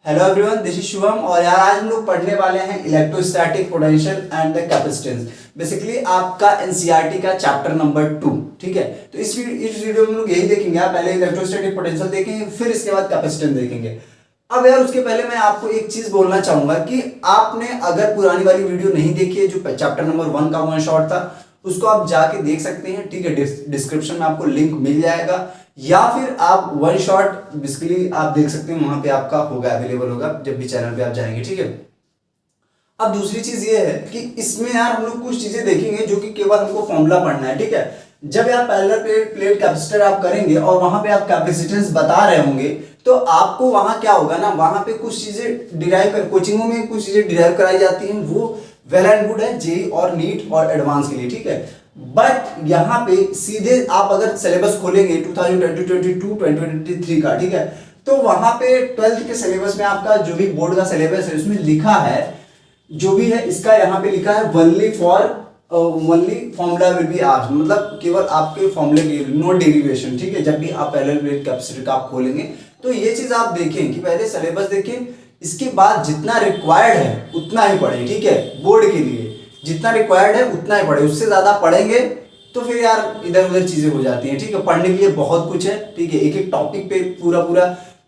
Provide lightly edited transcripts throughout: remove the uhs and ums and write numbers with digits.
Hello everyone, this is Shubham. और यार आज हम लोग पढ़ने वाले हैं electrostatic potential and the capacitance. Basically आपका एनसीईआरटी का चैप्टर नंबर 2। ठीक है, तो इस वीडियो में हम लोग यही देखेंगे। आप पहले इलेक्ट्रोस्टैटिक पोटेंशियल देखेंगे, फिर इसके बाद कैपेसिटेंस देखेंगे। अब यार उसके पहले मैं आपको एक चीज बोलना चाहूंगा कि आपने अगर पुरानी वाली वीडियो नहीं देखी है, जो चैप्टर नंबर 1 का वन शॉट था, उसको आप जाके देख सकते हैं। ठीक है, डिस्क्रिप्शन में आपको लिंक मिल जाएगा, या फिर आप वन शॉट बेसिकली आप देख सकते हैं, वहां पे आपका होगा, अवेलेबल होगा जब भी चैनल पे आप जाएंगे। ठीक है, अब दूसरी चीज ये है कि इसमें यार हम लोग कुछ चीजें देखेंगे जो कि केवल हमको फॉर्मूला पढ़ना है। ठीक है, जब यार पैरेलल प्लेट कैपेसिटर आप करेंगे और वहां पे आप कैपेसिटेंस बता रहे होंगे, तो आपको वहां क्या होगा ना, वहां पे कुछ चीजें डिराइव कर, कोचिंगों में कुछ चीजें डिराइव कराई जाती हैं, वो वेल एंड गुड है जेई और नीट और एडवांस के लिए। ठीक है, बट यहाँ पे सीधे आप अगर सिलेबस खोलेंगे 2022-2023 का, ठीक है, तो वहां पे 12th के सिलेबस में आपका जो भी बोर्ड का सिलेबस है उसमें लिखा है, जो भी है इसका यहाँ पे लिखा है only formula will be asked, मतलब केवल आपके फॉर्मूले की, नो डेरिवेशन। ठीक है, जब भी आप पैरेलल प्लेट कैपेसिटर का आप खोलेंगे तो ये चीज आप देखें कि पहले सिलेबस देखें, इसके बाद जितना रिक्वायर्ड है उतना ही पढ़ें। ठीक है, बोर्ड के लिए जितना रिक्वायर्ड है उतना ही पढ़े, उससे ज्यादा पढ़ेंगे तो फिर यार इधर उधर चीजें हो जाती हैं। ठीक है, पढ़ने के लिए बहुत कुछ है। ठीक है, एक एक टॉपिक पे पूरा पूरा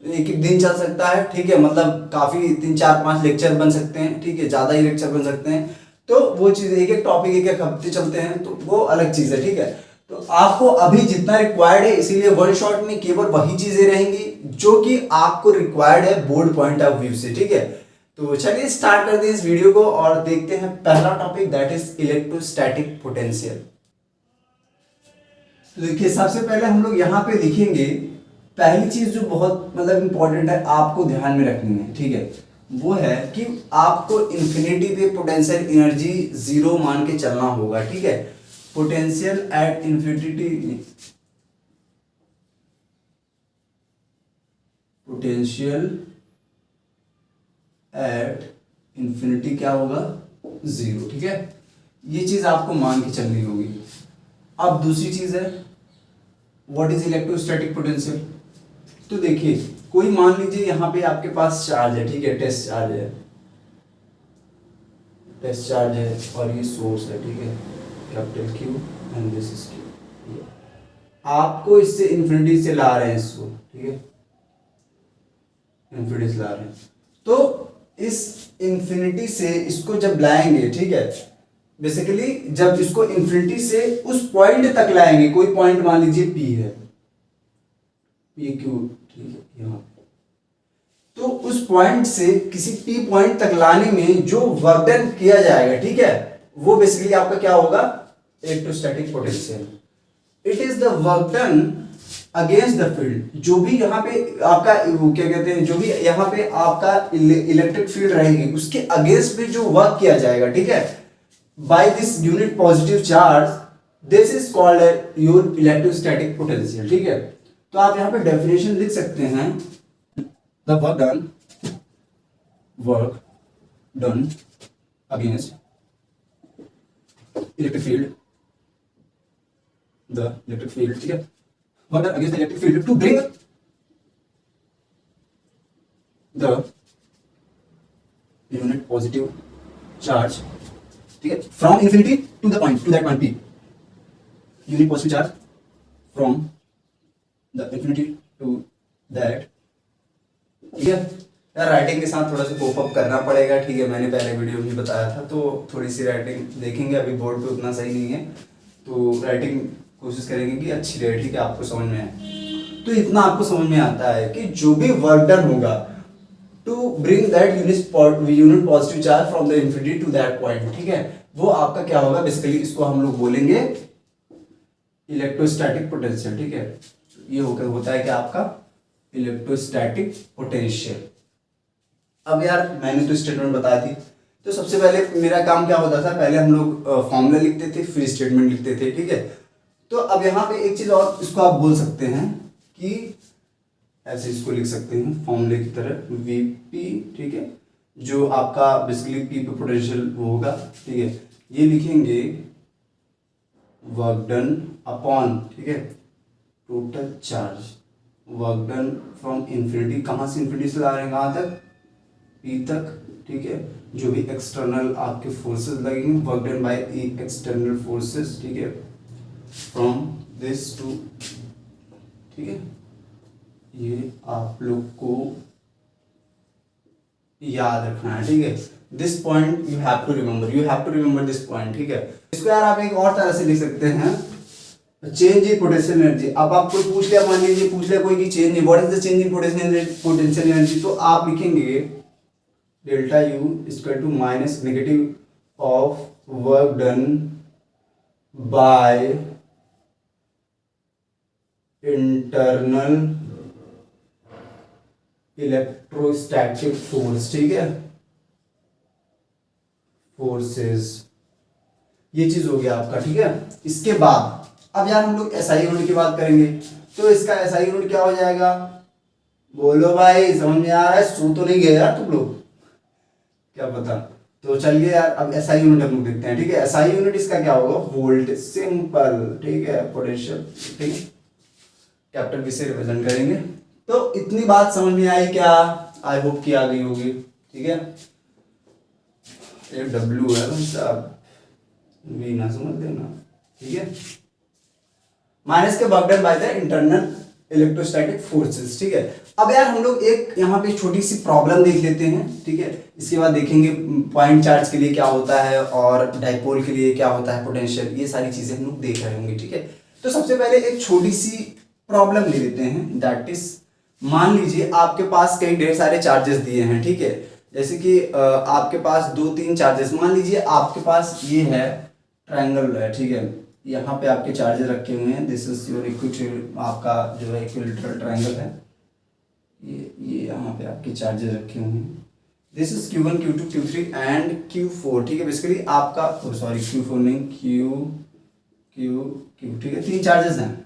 एक एक दिन चल सकता है। ठीक है, मतलब काफी 3-4-5 लेक्चर बन सकते हैं। ठीक है, ज्यादा ही लेक्चर बन सकते हैं, तो वो चीज एक एक टॉपिक एक एक हफ्ते चलते हैं, तो वो अलग चीज है। ठीक है, तो आपको अभी जितना रिक्वायर्ड है, इसीलिए वन शॉट में केवल वही चीजें रहेंगी जो कि आपको रिक्वायर्ड है बोर्ड पॉइंट ऑफ व्यू से। ठीक है, तो चलिए स्टार्ट करते हैं इस वीडियो को और देखते हैं पहला topic, that is electrostatic potential. तो देखिए, सबसे पहले हम लोग यहाँ पे लिखेंगे, पहली चीज जो बहुत मतलब इंपॉर्टेंट है आपको ध्यान में रखनी है, ठीक है, वो है कि आपको इंफिनिटी पे पोटेंशियल एनर्जी जीरो मान के चलना होगा। ठीक है, potential at infinity, potential at infinity क्या होगा, जीरो। ठीक है, ये चीज आपको मान के चलनी होगी। अब दूसरी चीज है व्हाट इज इलेक्ट्रोस्टैटिक पोटेंशियल। तो देखिए, कोई मान लीजिए यहाँ पे आपके पास चार्ज है, ठीक है, टेस्ट चार्ज है, टेस्ट चार्ज है और ये सोर्स है। ठीक है, capital Q and this is Q. आपको इससे इंफिनिटी से ला रहे हैं इसको, ठीक है, इंफिनिटी से ला रहे हैं, तो इस इंफिनिटी से इसको जब लाएंगे, ठीक है, बेसिकली जब इसको इंफिनिटी से उस पॉइंट तक लाएंगे, कोई पॉइंट मान लीजिए पी है, पी क्यू, ठीक है, यहाँ, तो उस पॉइंट से किसी पी पॉइंट तक लाने में जो वर्क डन किया जाएगा, ठीक है, वो बेसिकली आपका क्या होगा, electrostatic potential. It is the work done against the field. जो भी यहाँ पे आपका वो क्या कहते हैं, जो भी यहाँ पे आपका इलेक्ट्रिक फील्ड रहेगी उसके अगेंस्ट में जो वर्क किया जाएगा, ठीक है, by this unit positive charge, this is called your electrostatic potential. ठीक है, तो आप यहाँ पे डेफिनेशन लिख सकते हैं, the work done against electric field, the electric field, ठीक है, work done against the electric field to bring the unit positive charge, ठीक है, from infinity to the point, to that point P, unit positive charge from the infinity to that. ठीक है यार, writing के साथ थोड़ा सा कोप अप करना पड़ेगा। ठीक है, मैंने पहले वीडियो में बताया था, तो थोड़ी सी राइटिंग देखेंगे, अभी बोर्ड पे उतना सही नहीं है, तो राइटिंग कोशिश करेंगे कि अच्छी रहे। ठीक है, आपको समझ में आए, तो इतना आपको समझ में आता है कि जो भी वर्क डन होगा to bring that unit positive charge from the infinity to that point, ठीक है, वो आपका क्या होगा, बेसिकली इसको हम लोग बोलेंगे इलेक्ट्रोस्टैटिक पोटेंशियल। ठीक है, ये होकर होता है कि आपका इलेक्ट्रोस्टैटिक पोटेंशियल। अब यार मैंने तो स्टेटमेंट बताई थी, तो सबसे पहले मेरा काम क्या होता था, पहले हम लोग फॉर्मूला लिखते थे, फिर स्टेटमेंट लिखते थे। ठीक है, तो अब यहाँ पे एक चीज और, इसको आप बोल सकते हैं कि ऐसे इसको लिख सकते हैं फॉर्मूले की तरह, वीपी, ठीक है, जो आपका बेसिकली पी पे पोटेंशियल वो होगा। ठीक है, ये लिखेंगे वर्क डन अपॉन, ठीक है, total charge, work done from infinity, कहाँ से इंफिनिटी से ला रहे हैं कहाँ तक, P तक, ठीक है। जो भी एक्सटर्नल आपके फोर्सेस लगेंगे, work done by external forces, ठीक है, फ्रॉम दिस टू, ठीक है। ये आप लोग को याद रखना है, ठीक है। This point you have to remember, you have to remember this point, ठीक है। इसको यार आप एक और तरह से लिख सकते हैं, चेंज इन पोटेंशियल एनर्जी। अब आपको पूछ लिया, मान लीजिए पूछ लिया कोई कि change in, what is the change in potential energy, तो आप लिखेंगे delta U equal to minus negative of work done by internal electrostatic force, ठीक है, फोर्सेस। ये चीज हो गया आपका, ठीक है। इसके बाद अब यार हम लोग एसआई यूनिट की बात करेंगे, तो इसका एसआई यूनिट क्या हो जाएगा, बोलो भाई, समझ में आ रहा है? सो तो नहीं गए यार तुम लोग, क्या पता। तो चलिए यार, अब एसआई यूनिट हम लोग देखते हैं, ठीक है। एसआई यूनिट इसका क्या होगा, वोल्ट, सिंपल, ठीक है, पोटेंशियल, ठीक है, कैपिटल वी से रिप्रेजेंट करेंगे। तो इतनी बात समझ में आई क्या? आई होप कि आ गई होगी, ठीक है। ये डब्ल्यू है भाई साहब, भी ना समझ देना, ठीक है। माइनस के work done by the internal electrostatic forces, ठीक है। अब यार हम लोग एक यहाँ पे छोटी सी प्रॉब्लम देख लेते हैं, ठीक है। इसके बाद देखेंगे पॉइंट चार्ज के लिए क्या होता है और डाइपोल के लिए क्या होता है पोटेंशियल, ये सारी चीजें हम लोग देख रहे होंगे, ठीक है। तो सबसे पहले एक छोटी सी प्रॉब्लम ले लेते हैं, दैट इज, मान लीजिए आपके पास कई ढेर सारे चार्जेस दिए हैं, ठीक है। जैसे कि आपके पास 2-3 चार्जेस, मान लीजिए आपके पास ये है ट्रायंगल है, ठीक है। यहाँ पे आपके चार्जेस रखे हुए हैं, दिस इज योर इक्विलैटरल, आपका जो है इक्विलैटरल ट्रायंगल है, ये यहाँ पे आपके चार्जेस रखे हुए हैं। This is Q1, Q2, Q3 and Q4, ठीक है। बेसिकली आपका, सॉरी Q4 नहीं, Q, ठीक है, 3 चार्जेस हैं।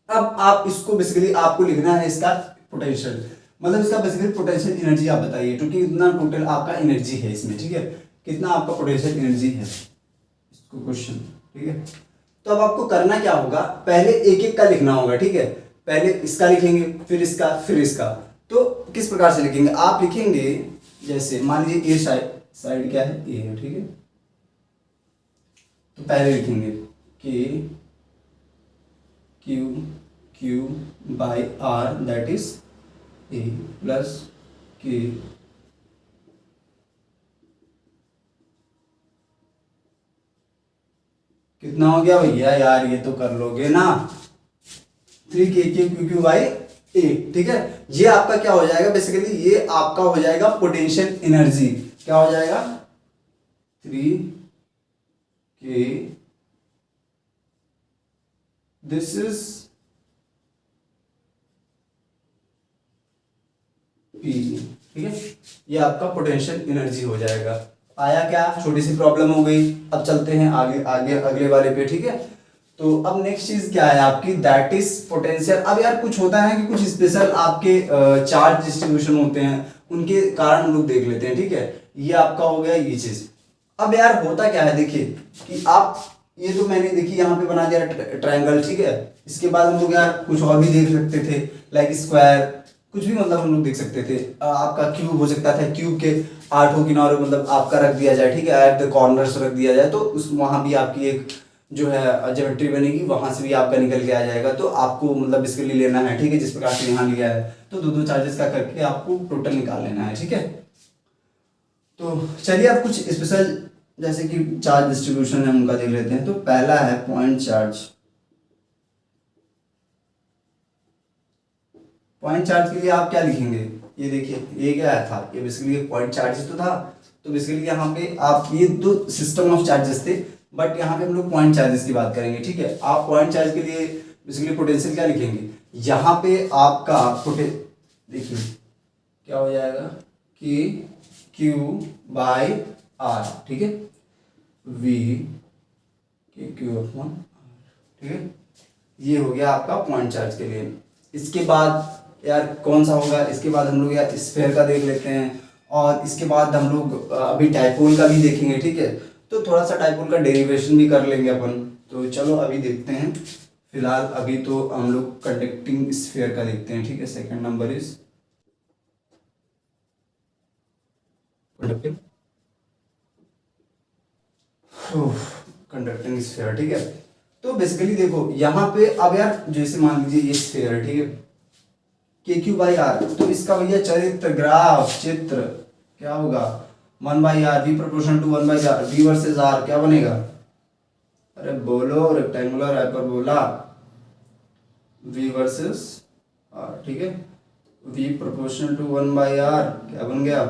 अब आप इसको बेसिकली आपको लिखना है इसका पोटेंशियल, मतलब इसका बेसिकली पोटेंशियल एनर्जी आप बताइए, क्योंकि इतना टोटल आपका एनर्जी है इसमें, ठीक है। कितना आपका पोटेंशियल एनर्जी है, इसको क्वेश्चन, ठीक है। तो अब आपको करना क्या होगा, पहले एक एक का लिखना होगा, ठीक है। पहले इसका लिखेंगे, फिर इसका, फिर इसका। तो किस प्रकार से लिखेंगे, आप लिखेंगे जैसे मान लीजिए ये साइड क्या है, ये है, ठीक है। तो पहले लिखेंगे कि Q by R, that is A plus K कितना हो गया भैया यार, ये तो कर लोगे ना, 3KQ बाई A, ठीक है। ये आपका क्या हो जाएगा, बेसिकली ये आपका हो जाएगा पोटेंशियल एनर्जी, क्या हो जाएगा, 3K, दिस इज P, ठीक है। ये आपका पोटेंशियल एनर्जी हो जाएगा। आया क्या, छोटी सी प्रॉब्लम हो गई। अब चलते हैं आगे आगे अगले वाले पे, ठीक है। तो अब नेक्स्ट चीज क्या है आपकी, दैट इज पोटेंशियल। अब यार कुछ होता है कि कुछ स्पेशल आपके चार्ज डिस्ट्रीब्यूशन होते हैं, उनके कारण हम लोग देख लेते हैं, ठीक है। ये आपका हो गया ये चीज। अब यार होता क्या है, देखिए कि आप, ये तो मैंने देखिए यहाँ पे बना दिया ट्रायंगल, ठीक है। इसके बाद हम लोग यार कुछ और भी देख सकते थे, लाइक स्क्वायर, कुछ भी मतलब हम लोग देख सकते थे। आपका क्यूब हो सकता था, क्यूब के 8 किनारों मतलब आपका रख दिया जाए, ठीक है, एट द कॉर्नर्स रख दिया जाए, तो उस वहां भी आपकी एक जो है ज्योमेट्री बनेगी, वहां से भी आपका निकल के आ जाएगा। तो आपको मतलब इसके लिए लेना है, ठीक है, जिस प्रकार से यहाँ लिया है, तो 2-2 चार्जेस का करके आपको टोटल निकाल लेना है, ठीक है। तो चलिए अब कुछ स्पेशल जैसे कि चार्ज डिस्ट्रीब्यूशन है उनका देख लेते हैं। तो पहला है पॉइंट चार्ज। पॉइंट चार्ज के लिए आप क्या लिखेंगे, ये देखिए ये क्या था, ये बेसिकली एक पॉइंट चार्जेस तो था। तो बेसिकली यहाँ पे आप, ये दो सिस्टम ऑफ चार्जेस थे, बट यहाँ पे हम लोग पॉइंट चार्जेस की बात करेंगे, ठीक है। आप पॉइंट चार्ज के लिए बेसिकली पोटेंशियल क्या लिखेंगे, यहाँ पे आपका देखिए क्या हो जाएगा कि Q बाई R, ठीक है, V के Q अपॉन R, ठीक है। ये हो गया आपका पॉइंट चार्ज के लिए। इसके बाद यार कौन सा होगा, इसके बाद हम लोग यार स्फीयर का देख लेते हैं, और इसके बाद हम लोग अभी डाइपोल का भी देखेंगे, ठीक है। तो थोड़ा सा डाइपोल का डेरिवेशन भी कर लेंगे अपन। तो चलो अभी देखते हैं, फिलहाल अभी तो हम लोग कंडक्टिंग स्फीयर का देखते हैं, ठीक है। Second number is conducting conducting sphere, ठीक है। तो बेसिकली देखो यहाँ पे अब यार जैसे मान लीजिए ये स्फीयर है, ठीक है, के क्यू बाई आर, तो इसका भैया चरित्र ग्राफ चित्र क्या होगा 1/r, v proportional to 1/r, v versus r क्या बनेगा, अरे बोलो, rectangular hyperbola v versus r, ठीक है, v प्रोपोर्शनल टू 1/r क्या बन गया,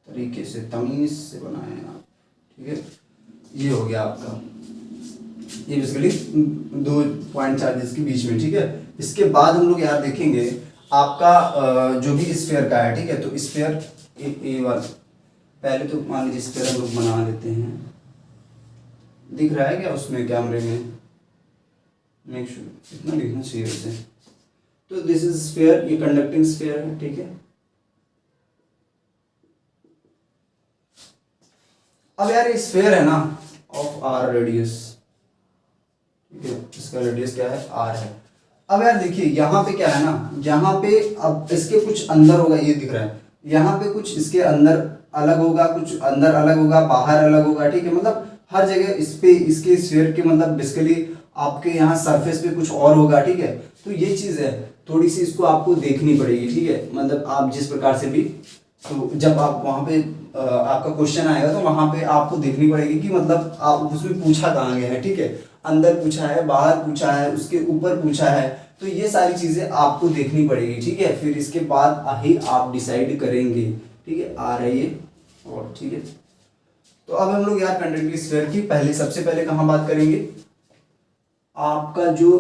तरीके से तमीज से बनाए आप, ठीक है। ये हो गया आपका, ये बेसिकली 2 पॉइंट चार्जेस के बीच में, ठीक है। इसके बाद हम लोग यार देखेंगे आपका जो भी स्फीयर का है, ठीक है। तो स्फीयर ए वाला पहले तो मान लीजिए स्फीयर हम लोग बना लेते हैं, दिख रहा है क्या उसमें कैमरे में, मेक श्योर इतना दिखना चाहिए वैसे। तो दिस इज स्फीयर, ये कंडक्टिंग स्फीयर है, ठीक है। अब यार ये स्फीयर है ना ऑफ आर रेडियस, ठीक है, इसका रेडियस क्या है आर है। अब यार देखिए यहाँ पे क्या है ना, यहाँ पे अब इसके कुछ अंदर होगा, ये दिख रहा है, यहाँ पे कुछ इसके अंदर अलग होगा, कुछ अंदर अलग होगा, बाहर अलग होगा, ठीक है। मतलब हर जगह इस पे इसके स्फीयर के मतलब बेसिकली आपके यहाँ सरफेस पे कुछ और होगा, ठीक है। तो ये चीज़ है थोड़ी सी, इसको आपको देखनी पड़ेगी, ठीक है। मतलब आप जिस प्रकार से भी, तो जब आप वहाँ पे आपका क्वेश्चन आएगा तो वहाँ पे आपको देखनी पड़ेगी कि मतलब आप उसमें पूछा कहाँ गया है, ठीक है। अंदर पूछा है, बाहर पूछा है, उसके ऊपर पूछा है, तो ये सारी चीज़ें आपको देखनी पड़ेगी, ठीक है। फिर इसके बाद ही आप डिसाइड करेंगे, ठीक है। आ रही है और ठीक है। तो अब हम लोग यार कंडक्टिंग स्फीयर की सबसे पहले कहाँ बात करेंगे, आपका जो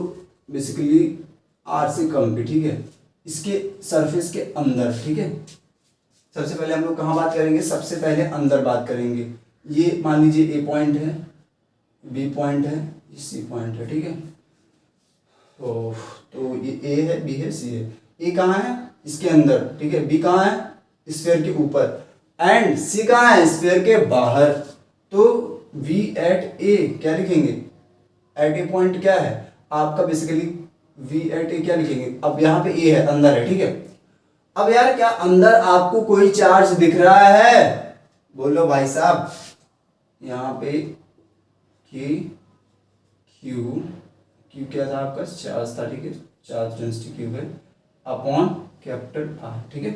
बेसिकली आर से कम पे, ठीक है, इसके सरफेस के अंदर, ठीक है। सबसे पहले हम लोग कहाँ बात करेंगे, सबसे पहले अंदर बात करेंगे। ये मान लीजिए ए पॉइंट है, बी पॉइंट है, ये सी पॉइंट है, ठीक है। तो ये ए है, बी है, सी है। ए कहाँ है, इसके अंदर, ठीक है। बी कहाँ है, स्फीयर के ऊपर, एंड सी कहाँ है, स्फीयर के बाहर। तो वी एट ए क्या लिखेंगे, एट ए पॉइंट क्या है आपका बेसिकली, वी एट ए क्या लिखेंगे। अब यहाँ पे ए है, अंदर है, ठीक है। अब यार क्या अंदर आपको कोई चार्ज दिख रहा है, बोलो भाई साहब। यहाँ पे के क्यू क्या था आपका, चार्ज था, ठीक है, चार्ज डेंसिटी क्यू है अपॉन कैपिटल आर, ठीक है।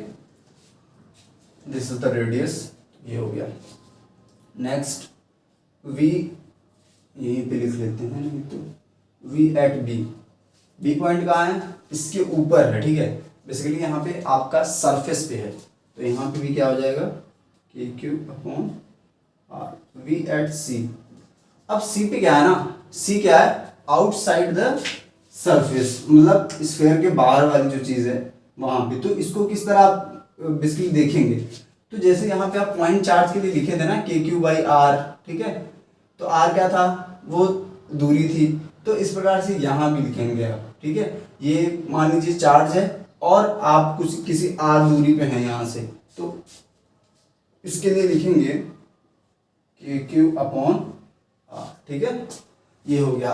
दिस इज द रेडियस, ये हो गया। नेक्स्ट वी यहीं पे लिख लेते हैं, नहीं तो V at B, B point कहाँ है, इसके ऊपर है, ठीक है। बेसिकली यहाँ पे आपका सरफेस पे है, तो यहाँ पे भी क्या हो जाएगा, K Q upon R. V at C, अब सी पे क्या है ना, सी क्या है, आउटसाइड द सरफेस, मतलब स्फीयर के बाहर वाली जो चीज़ है वहाँ पे। तो इसको किस तरह आप बेसिकली देखेंगे, तो जैसे यहाँ पे आप पॉइंट चार्ज के लिए लिखे थे ना के क्यू बाई आर, ठीक है। तो आर क्या था, वो दूरी थी, तो इस प्रकार से यहाँ भी लिखेंगे आप, ठीक है। ये मान लीजिए चार्ज है और आप कुछ किसी आर दूरी पे हैं यहाँ से, तो इसके लिए लिखेंगे के क्यू अपॉन आर, ठीक है। ये हो गया।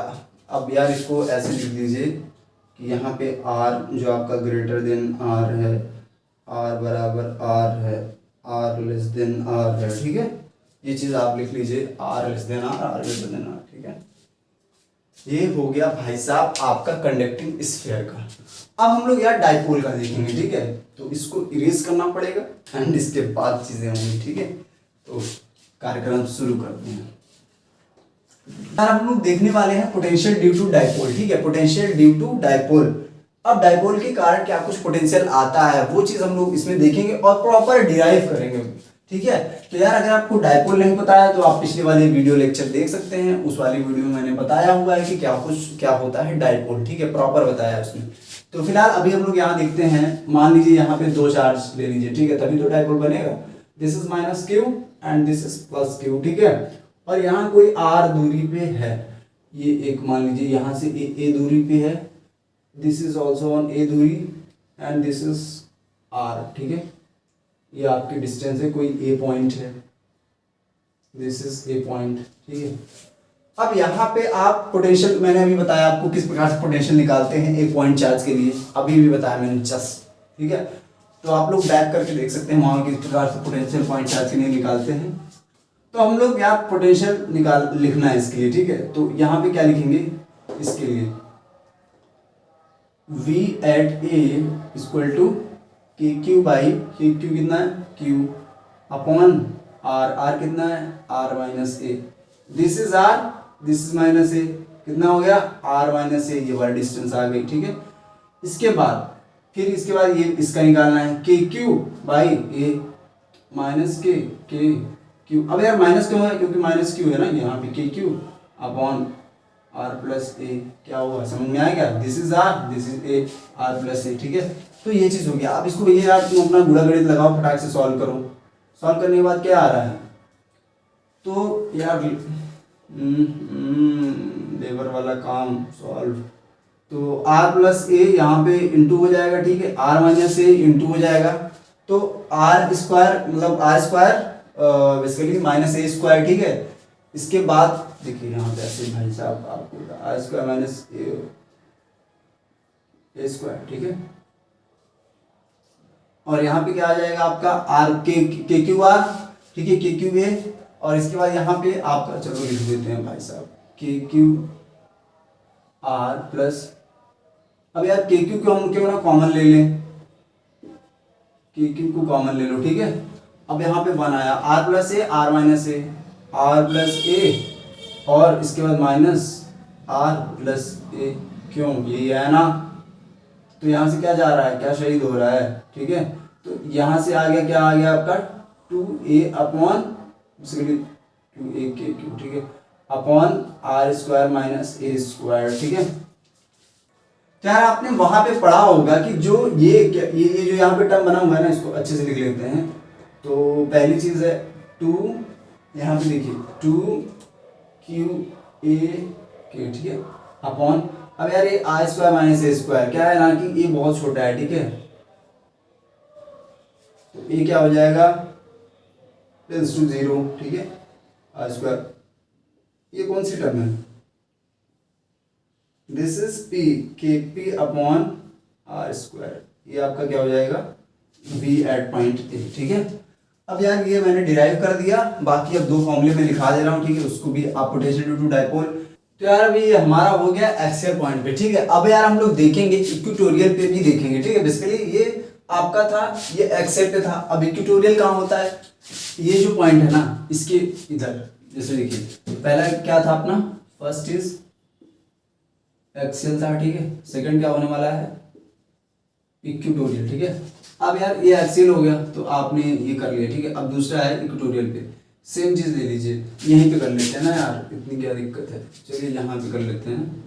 अब यार इसको ऐसे लिख दीजिए कि यहाँ पे आर जो आपका ग्रेटर देन आर है, आर बराबर आर है, आर लेस देन आर है, ठीक है। ये चीज़ आप लिख लीजिए, R less than R greater than R, ठीक है। ये हो गया भाई साहब आपका कंडक्टिंग स्फीयर का। अब हम लोग यार डाइपोल का देखेंगे, ठीक है। तो इसको इरेज करना पड़ेगा एंड इसके बाद चीज़ें होंगी, ठीक है। तो कार्यक्रम शुरू करते हैं यार। हम लोग देखने वाले हैं पोटेंशियल ड्यू टू डाइपोल, ठीक है, पोटेंशियल ड्यू टू डाइपोल। अब डाइपोल के कारण क्या कुछ पोटेंशियल आता है, वो चीज़ हम लोग इसमें देखेंगे और प्रॉपर डिराइव करेंगे, ठीक है। तो यार अगर आपको डाइपोल नहीं पता है तो आप पिछले वाले वीडियो लेक्चर देख सकते हैं, उस वाली वीडियो में मैंने बताया हुआ है कि क्या होता है डाइपोल, ठीक है, प्रॉपर बताया है उसमें। तो फिलहाल अभी हम लोग यहाँ देखते हैं, मान लीजिए यहाँ पे 2 चार्ज ले लीजिए, ठीक है, तभी तो डाइपोल बनेगा। This is minus Q and this is plus Q, ठीक है। और यहाँ कोई आर दूरी पे है, ये एक मान लीजिए यहाँ से ए दूरी पे है, दिस इज ऑल्सो ऑन ए दूरी एंड दिस इज आर, ठीक है। ये आपकी डिस्टेंस है, कोई ए पॉइंट है, दिस इज ए पॉइंट, ठीक है। अब यहाँ पे आप पोटेंशियल, मैंने अभी बताया आपको किस प्रकार से पोटेंशियल निकालते हैं एक पॉइंट चार्ज के लिए, अभी भी बताया मैंने जस्ट, ठीक है। तो आप लोग बैक करके देख सकते हैं वहाँ किस प्रकार से पोटेंशियल पॉइंट चार्ज के लिए निकालते हैं। तो हम लोग यहाँ पोटेंशियल लिखना है इसके लिए, ठीक है। तो यहाँ पे क्या लिखेंगे इसके लिए, V at A equal to K Q by K Q कितना है Q अपॉन R कितना है R minus A, this is R this is minus A, कितना हो गया R माइनस ए, ये वाली डिस्टेंस आ गई, ठीक है। इसके बाद फिर इसके बाद ये इसका निकालना है K Q by A minus के क्यू। अब यार माइनस क्यों है, क्योंकि माइनस क्यू है ना यहाँ पे, K Q upon R plus A, क्या हुआ समझ में आ गया, this is R this is A R plus A, ठीक है। तो ये चीज़ हो गया। अब इसको ये यार तुम अपना गुणा गणित लगाओ, फटाक से सॉल्व करो। सॉल्व करने के बाद क्या आ रहा है, तो यार लेबर वाला काम सॉल्व, तो आर प्लस ए यहाँ पे इंटू हो जाएगा, ठीक है, आर माइनस ए इंटू हो जाएगा, तो आर स्क्वायर मतलब R square basically minus A square, ठीक है। इसके बाद देखिए यहाँ पे ऐसे भाई साहब आपको R square minus A square, ठीक है। और यहाँ पे क्या आ जाएगा आपका आर के क्यू आर, ठीक है, के क्यू ए, और इसके बाद यहाँ पे आपका चलो लिख देते हैं भाई साहब के क्यू आर प्लस, अब यार के क्यू को हम क्यों ना कॉमन ले लें, के क्यू को कॉमन ले लो, ठीक है। अब यहाँ पे वन आया R plus A R minus A, R plus A और इसके बाद माइनस आर प्लस ए, क्यों ये है ना, तो यहाँ से क्या जा रहा है, क्या शहीद हो रहा है, ठीक है। तो यहाँ से आ गया, क्या आ गया आपका 2a अपॉन 2a के क्यू, ठीक है, upon R square minus A square, ठीक है। यार आपने वहां पे पढ़ा होगा कि जो ये जो यहाँ पे टर्म बना हुआ है ना, इसको अच्छे से लिख लेते हैं। तो पहली चीज है 2, यहाँ पे देखिए 2qa के, ठीक है, अपॉन, अब यार ये R square minus A square क्या है ना कि ये बहुत छोटा है, ठीक है, तो ये क्या हो जाएगा टेंस टू 0, ठीक है, आर स्क्वायर, ये कौन सी टर्म है, दिस इज पी के पी अपॉन आर स्क्वायर, ये आपका क्या हो जाएगा वी एट पॉइंट ए, ठीक है। अब यार ये मैंने डिराइव कर दिया, बाकी अब दो फॉर्मूले में लिखा दे रहा हूँ, ठीक है, उसको भी आप पोटेंशियल ड्यू टू डाइपोल। तो यार अभी हमारा हो गया एक्सियल पॉइंट पे, ठीक है। अब यार हम लोग देखेंगे इक्वेटोरियल पे भी देखेंगे, ठीक है। बेसिकली ये आपका था, ये एक्सियल पे था, अब इक्वेटोरियल कहाँ होता है, ये जो पॉइंट है ना इसके इधर, जैसे देखिए पहला क्या था अपना, फर्स्ट इज एक्सियल था, ठीक है, सेकंड क्या होने वाला है इक्वेटोरियल, ठीक है। अब यार ये एक्सियल हो गया तो आपने ये कर लिया, ठीक है। अब दूसरा है इक्वेटोरियल पे, सेम चीज ले लीजिए, यहीं पे कर लेते हैं ना यार, इतनी क्या दिक्कत है, चलिए यहाँ पे कर लेते हैं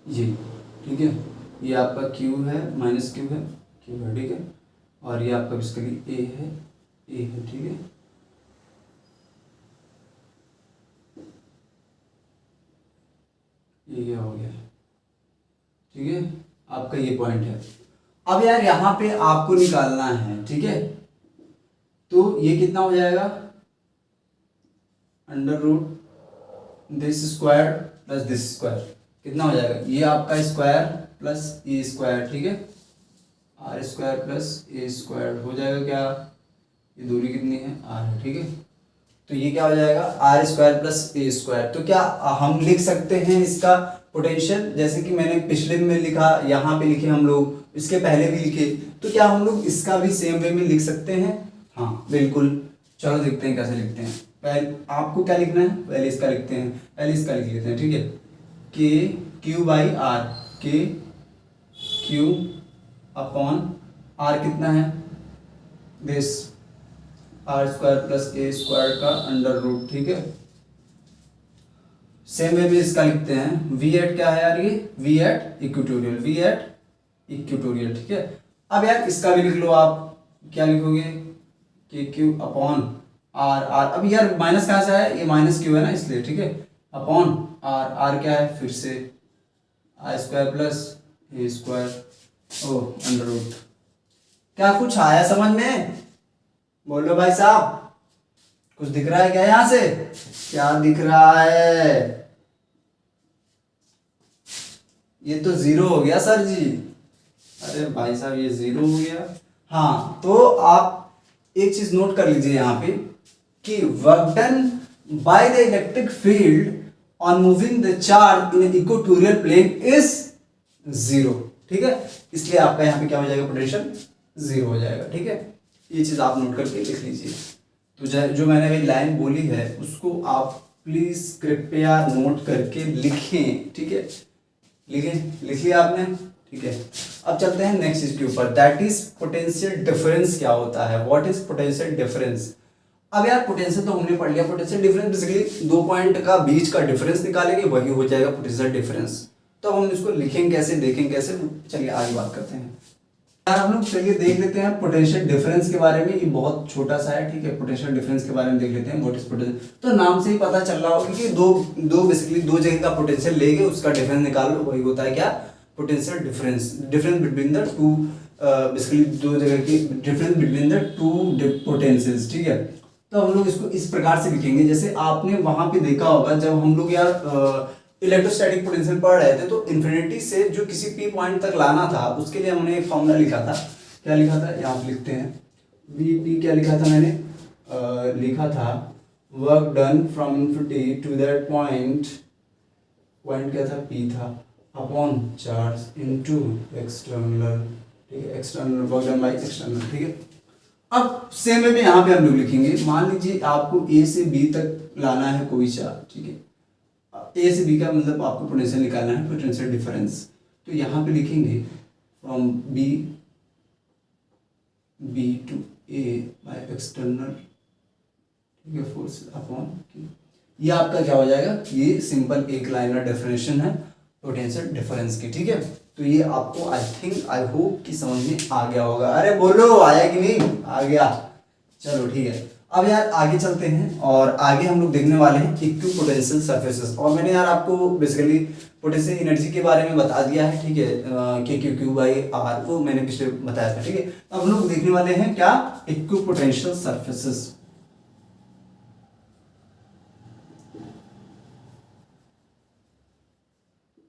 ये, ठीक है। ये आपका क्यू है माइनस क्यू है, ठीक है, और ये आपका बेसिकली ए है, ठीक है। ये क्या हो गया, ठीक है, आपका ये पॉइंट है। अब यार यहाँ पे आपको निकालना है, ठीक है, तो ये कितना हो जाएगा under root this square plus this square, कितना हो जाएगा, ये आपका स्क्वायर प्लस ए स्क्वायर, ठीक है, R square plus A square हो जाएगा, क्या ये दूरी कितनी है आर है, ठीक है। तो ये क्या हो जाएगा R square plus A square. तो क्या हम लिख सकते हैं इसका पोटेंशियल, जैसे कि मैंने पिछले में लिखा, यहाँ पे लिखे हम लोग, इसके पहले भी लिखे, तो क्या हम लोग इसका भी सेम वे में लिख सकते हैं, हाँ बिल्कुल। चलो देखते हैं कैसे लिखते हैं। पहले आपको क्या लिखना है, पहले इसका लिखते हैं, पहले इसका लिख लेते हैं, ठीक है, K Q by R, K Q upon R कितना है this R square plus A square का अंडर रूट, ठीक है। सेम वे में इसका लिखते हैं, वी एट क्या है यार, ये V at equatorial, V at equatorial, ठीक है। अब यार इसका भी लिख लो, आप क्या लिखोगे के क्यू अपॉन आर, अब यार माइनस कहाँ से है, ये माइनस क्यू है ना इसलिए, ठीक है, अपॉन आर क्या है फिर से R square plus A square ओ अंडर रूट। क्या कुछ आया समझ में, बोलो भाई साहब, कुछ दिख रहा है क्या यहाँ से, क्या दिख रहा है, ये तो 0 हो गया सर जी, अरे भाई साहब ये 0 हो गया, हाँ, तो आप एक चीज नोट कर लीजिए यहाँ पे कि work done by the electric field on moving the charge in equatorial plane is 0, ठीक है। इसलिए आपका यहाँ पे क्या हो जाएगा, पोटेंशियल 0 हो जाएगा, ठीक है। ये चीज आप नोट करके लिख लीजिए। तो जो मैंने अभी लाइन बोली है उसको आप प्लीज कृपया नोट करके लिखें, ठीक है। लिख लिया आपने, ठीक है। अब चलते हैं नेक्स्ट चीज के ऊपर, दैट इज पोटेंशियल डिफरेंस। क्या होता है, व्हाट इज पोटेंशियल डिफरेंस। अब यार पोटेंशियल तो हमने पढ़ लिया, पोटेंशियल डिफरेंस बेसिकली 2 पॉइंट का बीच का डिफरेंस निकालेंगे, वही हो जाएगा पोटेंशियल डिफरेंस। तो हम इसको लिखेंगे कैसे, देखेंगे कैसे, चलिए आगे बात करते हैं यार। हम लोग चलिए देख लेते हैं पोटेंशियल डिफरेंस के बारे में। ये बहुत छोटा सा है, ठीक है। पोटेंशियल डिफरेंस के बारे में देख लेते हैं, व्हाट इज पोटेंशियल। तो नाम से ही पता चल रहा होगा कि दो जगह का पोटेंशियल लेके उसका डिफरेंस निकाल लो, वही होता है क्या, potential difference. Difference between the two, basically दो जगह की difference between the two potentials, ठीक है। तो हम लोग इसको इस प्रकार से लिखेंगे, जैसे आपने वहां पे देखा होगा जब हम लोग यार इलेक्ट्रोस्टैटिक पोटेंशियल पढ़ रहे थे, तो इन्फिनिटी से जो किसी पी पॉइंट तक लाना था उसके लिए हमने एक फॉर्मूला लिखा था। क्या लिखा था, यहाँ पे लिखते हैं, वी पी क्या लिखा था मैंने, लिखा था work done from infinity to that point क्या था, पी था, अपॉन चार्ज इनटू एक्सटर्नल, ठीक है, external work done bye external, ठीक है। अब सेम में यहाँ पे हम लोग लिखेंगे, मान लीजिए आपको ए से बी तक लाना है कोई चार्ज, ठीक है। ए से बी का मतलब आपको पोटेंशियल निकालना है, पोटेंशियल डिफरेंस। तो यहाँ पे लिखेंगे from B to A by external, ठीक है, फोर्स अपॉन क्यू। ये आपका क्या हो जाएगा, ये सिंपल एक लाइनर डेफिनेशन है पोटेंशियल डिफरेंस की, ठीक है। तो ये आपको आई होप कि समझ में आ गया होगा। अरे बोलो, आया कि नहीं, आ गया, चलो ठीक है। अब यार आगे चलते हैं और आगे हम लोग देखने वाले हैं इक्विपोटेंशियल सरफेसेस। और मैंने यार आपको बेसिकली पोटेंशियल एनर्जी के बारे में बता दिया है, ठीक है, के क्यू बाई आर, वो मैंने पिछले बताया था, ठीक है। अब हम लोग देखने वाले हैं क्या, इक्विपोटेंशियल सरफेसेस।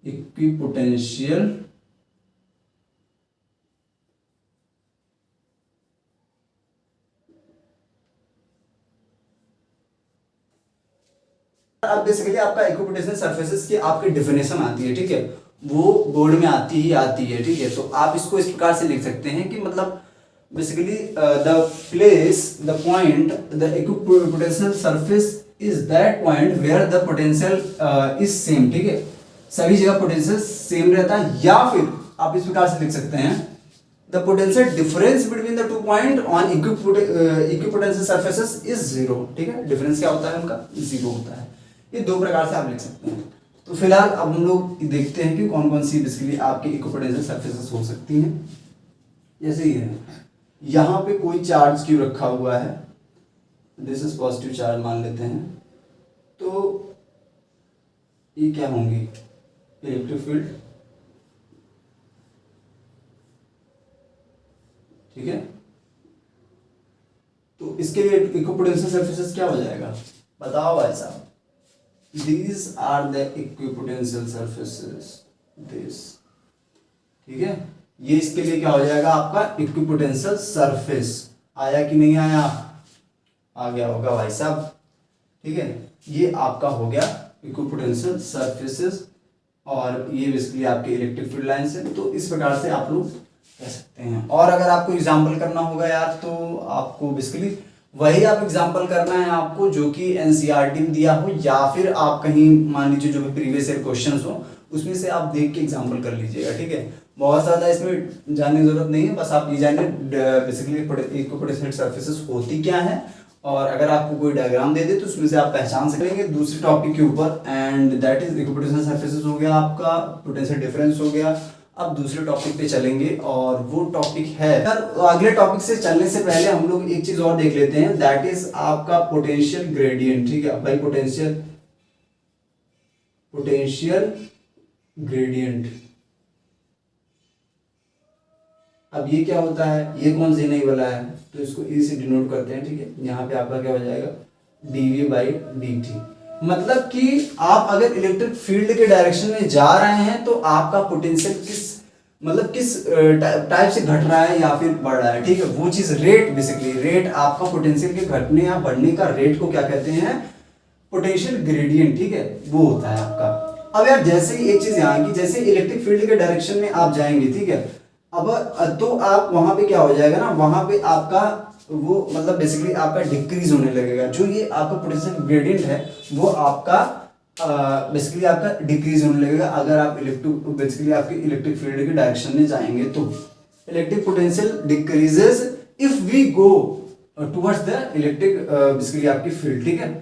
इक्विपोटेंशियल अब बेसिकली आपका इक्विपोटेंशियल सरफेसेस की आपकी डेफिनेशन आती है, ठीक है, वो बोर्ड में आती है, ठीक है। तो आप इसको इस प्रकार से लिख सकते हैं कि मतलब basically the place the point the equipotential surface is that point where the potential is same, ठीक है। सभी जगह पोटेंशियल सेम रहता है, या फिर आप इस प्रकार से लिख सकते हैं the potential difference between the two point on equipotential surfaces is 0, ठीक है। डिफरेंस क्या होता है उनका, 0 होता है। ये दो प्रकार से आप लिख सकते हैं। तो फिलहाल अब हम लोग देखते हैं कि कौन कौन सी बेसिकली आपकी इक्विपोटेंशियल सरफेसेस हो सकती हैं। जैसे ये है, यहाँ पे कोई चार्ज क्यू रखा हुआ है, दिस इज पॉजिटिव चार्ज मान लेते हैं, तो ये क्या होंगी, इलेक्ट्रिक फील्ड, ठीक है। तो इसके लिए इक्विपोटेंशियल सरफेसेस क्या हो जाएगा, बताओ भाई साहब। These are the equipotential surfaces, this, ठीक है। ये इसके लिए क्या हो जाएगा आपका इक्विपोटेंशियल सरफेस। आया कि नहीं आया, आ गया होगा भाई साहब, ठीक है। ये आपका हो गया इक्विपोटेंशियल सरफेसेस, और ये बेसिकली आपके इलेक्ट्रिक फील्ड लाइंस है। तो इस प्रकार से आप लोग कह सकते हैं। और अगर आपको एग्जाम्पल करना होगा यार, तो आपको बेसिकली वही आप एग्जाम्पल करना है आपको जो कि एनसीईआरटी में दिया हो, या फिर आप कहीं मान लीजिए जो भी प्रीवियस ईयर क्वेश्चंस हो उसमें से आप देख के एग्जाम्पल कर लीजिएगा, ठीक है। बहुत ज़्यादा इसमें जानने की जरूरत नहीं है, बस आप ये जानिए बेसिकली इक्विपोटेंशियल सरफेसेस होती क्या है, और अगर आपको कोई डायग्राम दे दे तो उसमें से आप पहचान सकेंगे दूसरे टॉपिक के ऊपर। And that is equipotential surfaces हो गया आपका, पोटेंशियल डिफरेंस हो गया। अब दूसरे टॉपिक पे चलेंगे, और वो टॉपिक है यार, अगले टॉपिक से चलने से पहले हम लोग एक चीज और देख लेते हैं, दैट इज आपका पोटेंशियल ग्रेडियंट, ठीक है भाई। पोटेंशियल ग्रेडियंट, अब ये क्या होता है, ये कौन सी नहीं वाला है, तो इसको ई से डिनोट करते हैं, ठीक है। यहाँ पे आपका क्या हो जाएगा, dv बाई dt। मतलब कि आप अगर इलेक्ट्रिक फील्ड के डायरेक्शन में जा रहे हैं तो आपका पोटेंशियल किस मतलब किस टाइप से घट रहा है या फिर बढ़ रहा है, ठीक है, वो चीज रेट, बेसिकली रेट आपका पोटेंशियल के घटने या बढ़ने का रेट को क्या कहते हैं, पोटेंशियल ग्रेडियंट, ठीक है, वो होता है आपका। अब यार जैसे ही एक चीज यहाँ की, जैसे इलेक्ट्रिक फील्ड के डायरेक्शन में आप जाएंगे, ठीक है, अब तो आप वहां पे क्या हो जाएगा ना, वहां पे आपका वो मतलब बेसिकली आपका डिक्रीज होने लगेगा, जो ये आपका पोटेंशियल ग्रेडियंट है वो आपका बेसिकली आपका डिक्रीज होने लगेगा अगर आप बेसिकली आपके इलेक्ट्रिक फील्ड के डायरेक्शन में जाएंगे तो। Electric potential decreases if we go towards the electric basically आपकी फील्ड, ठीक है।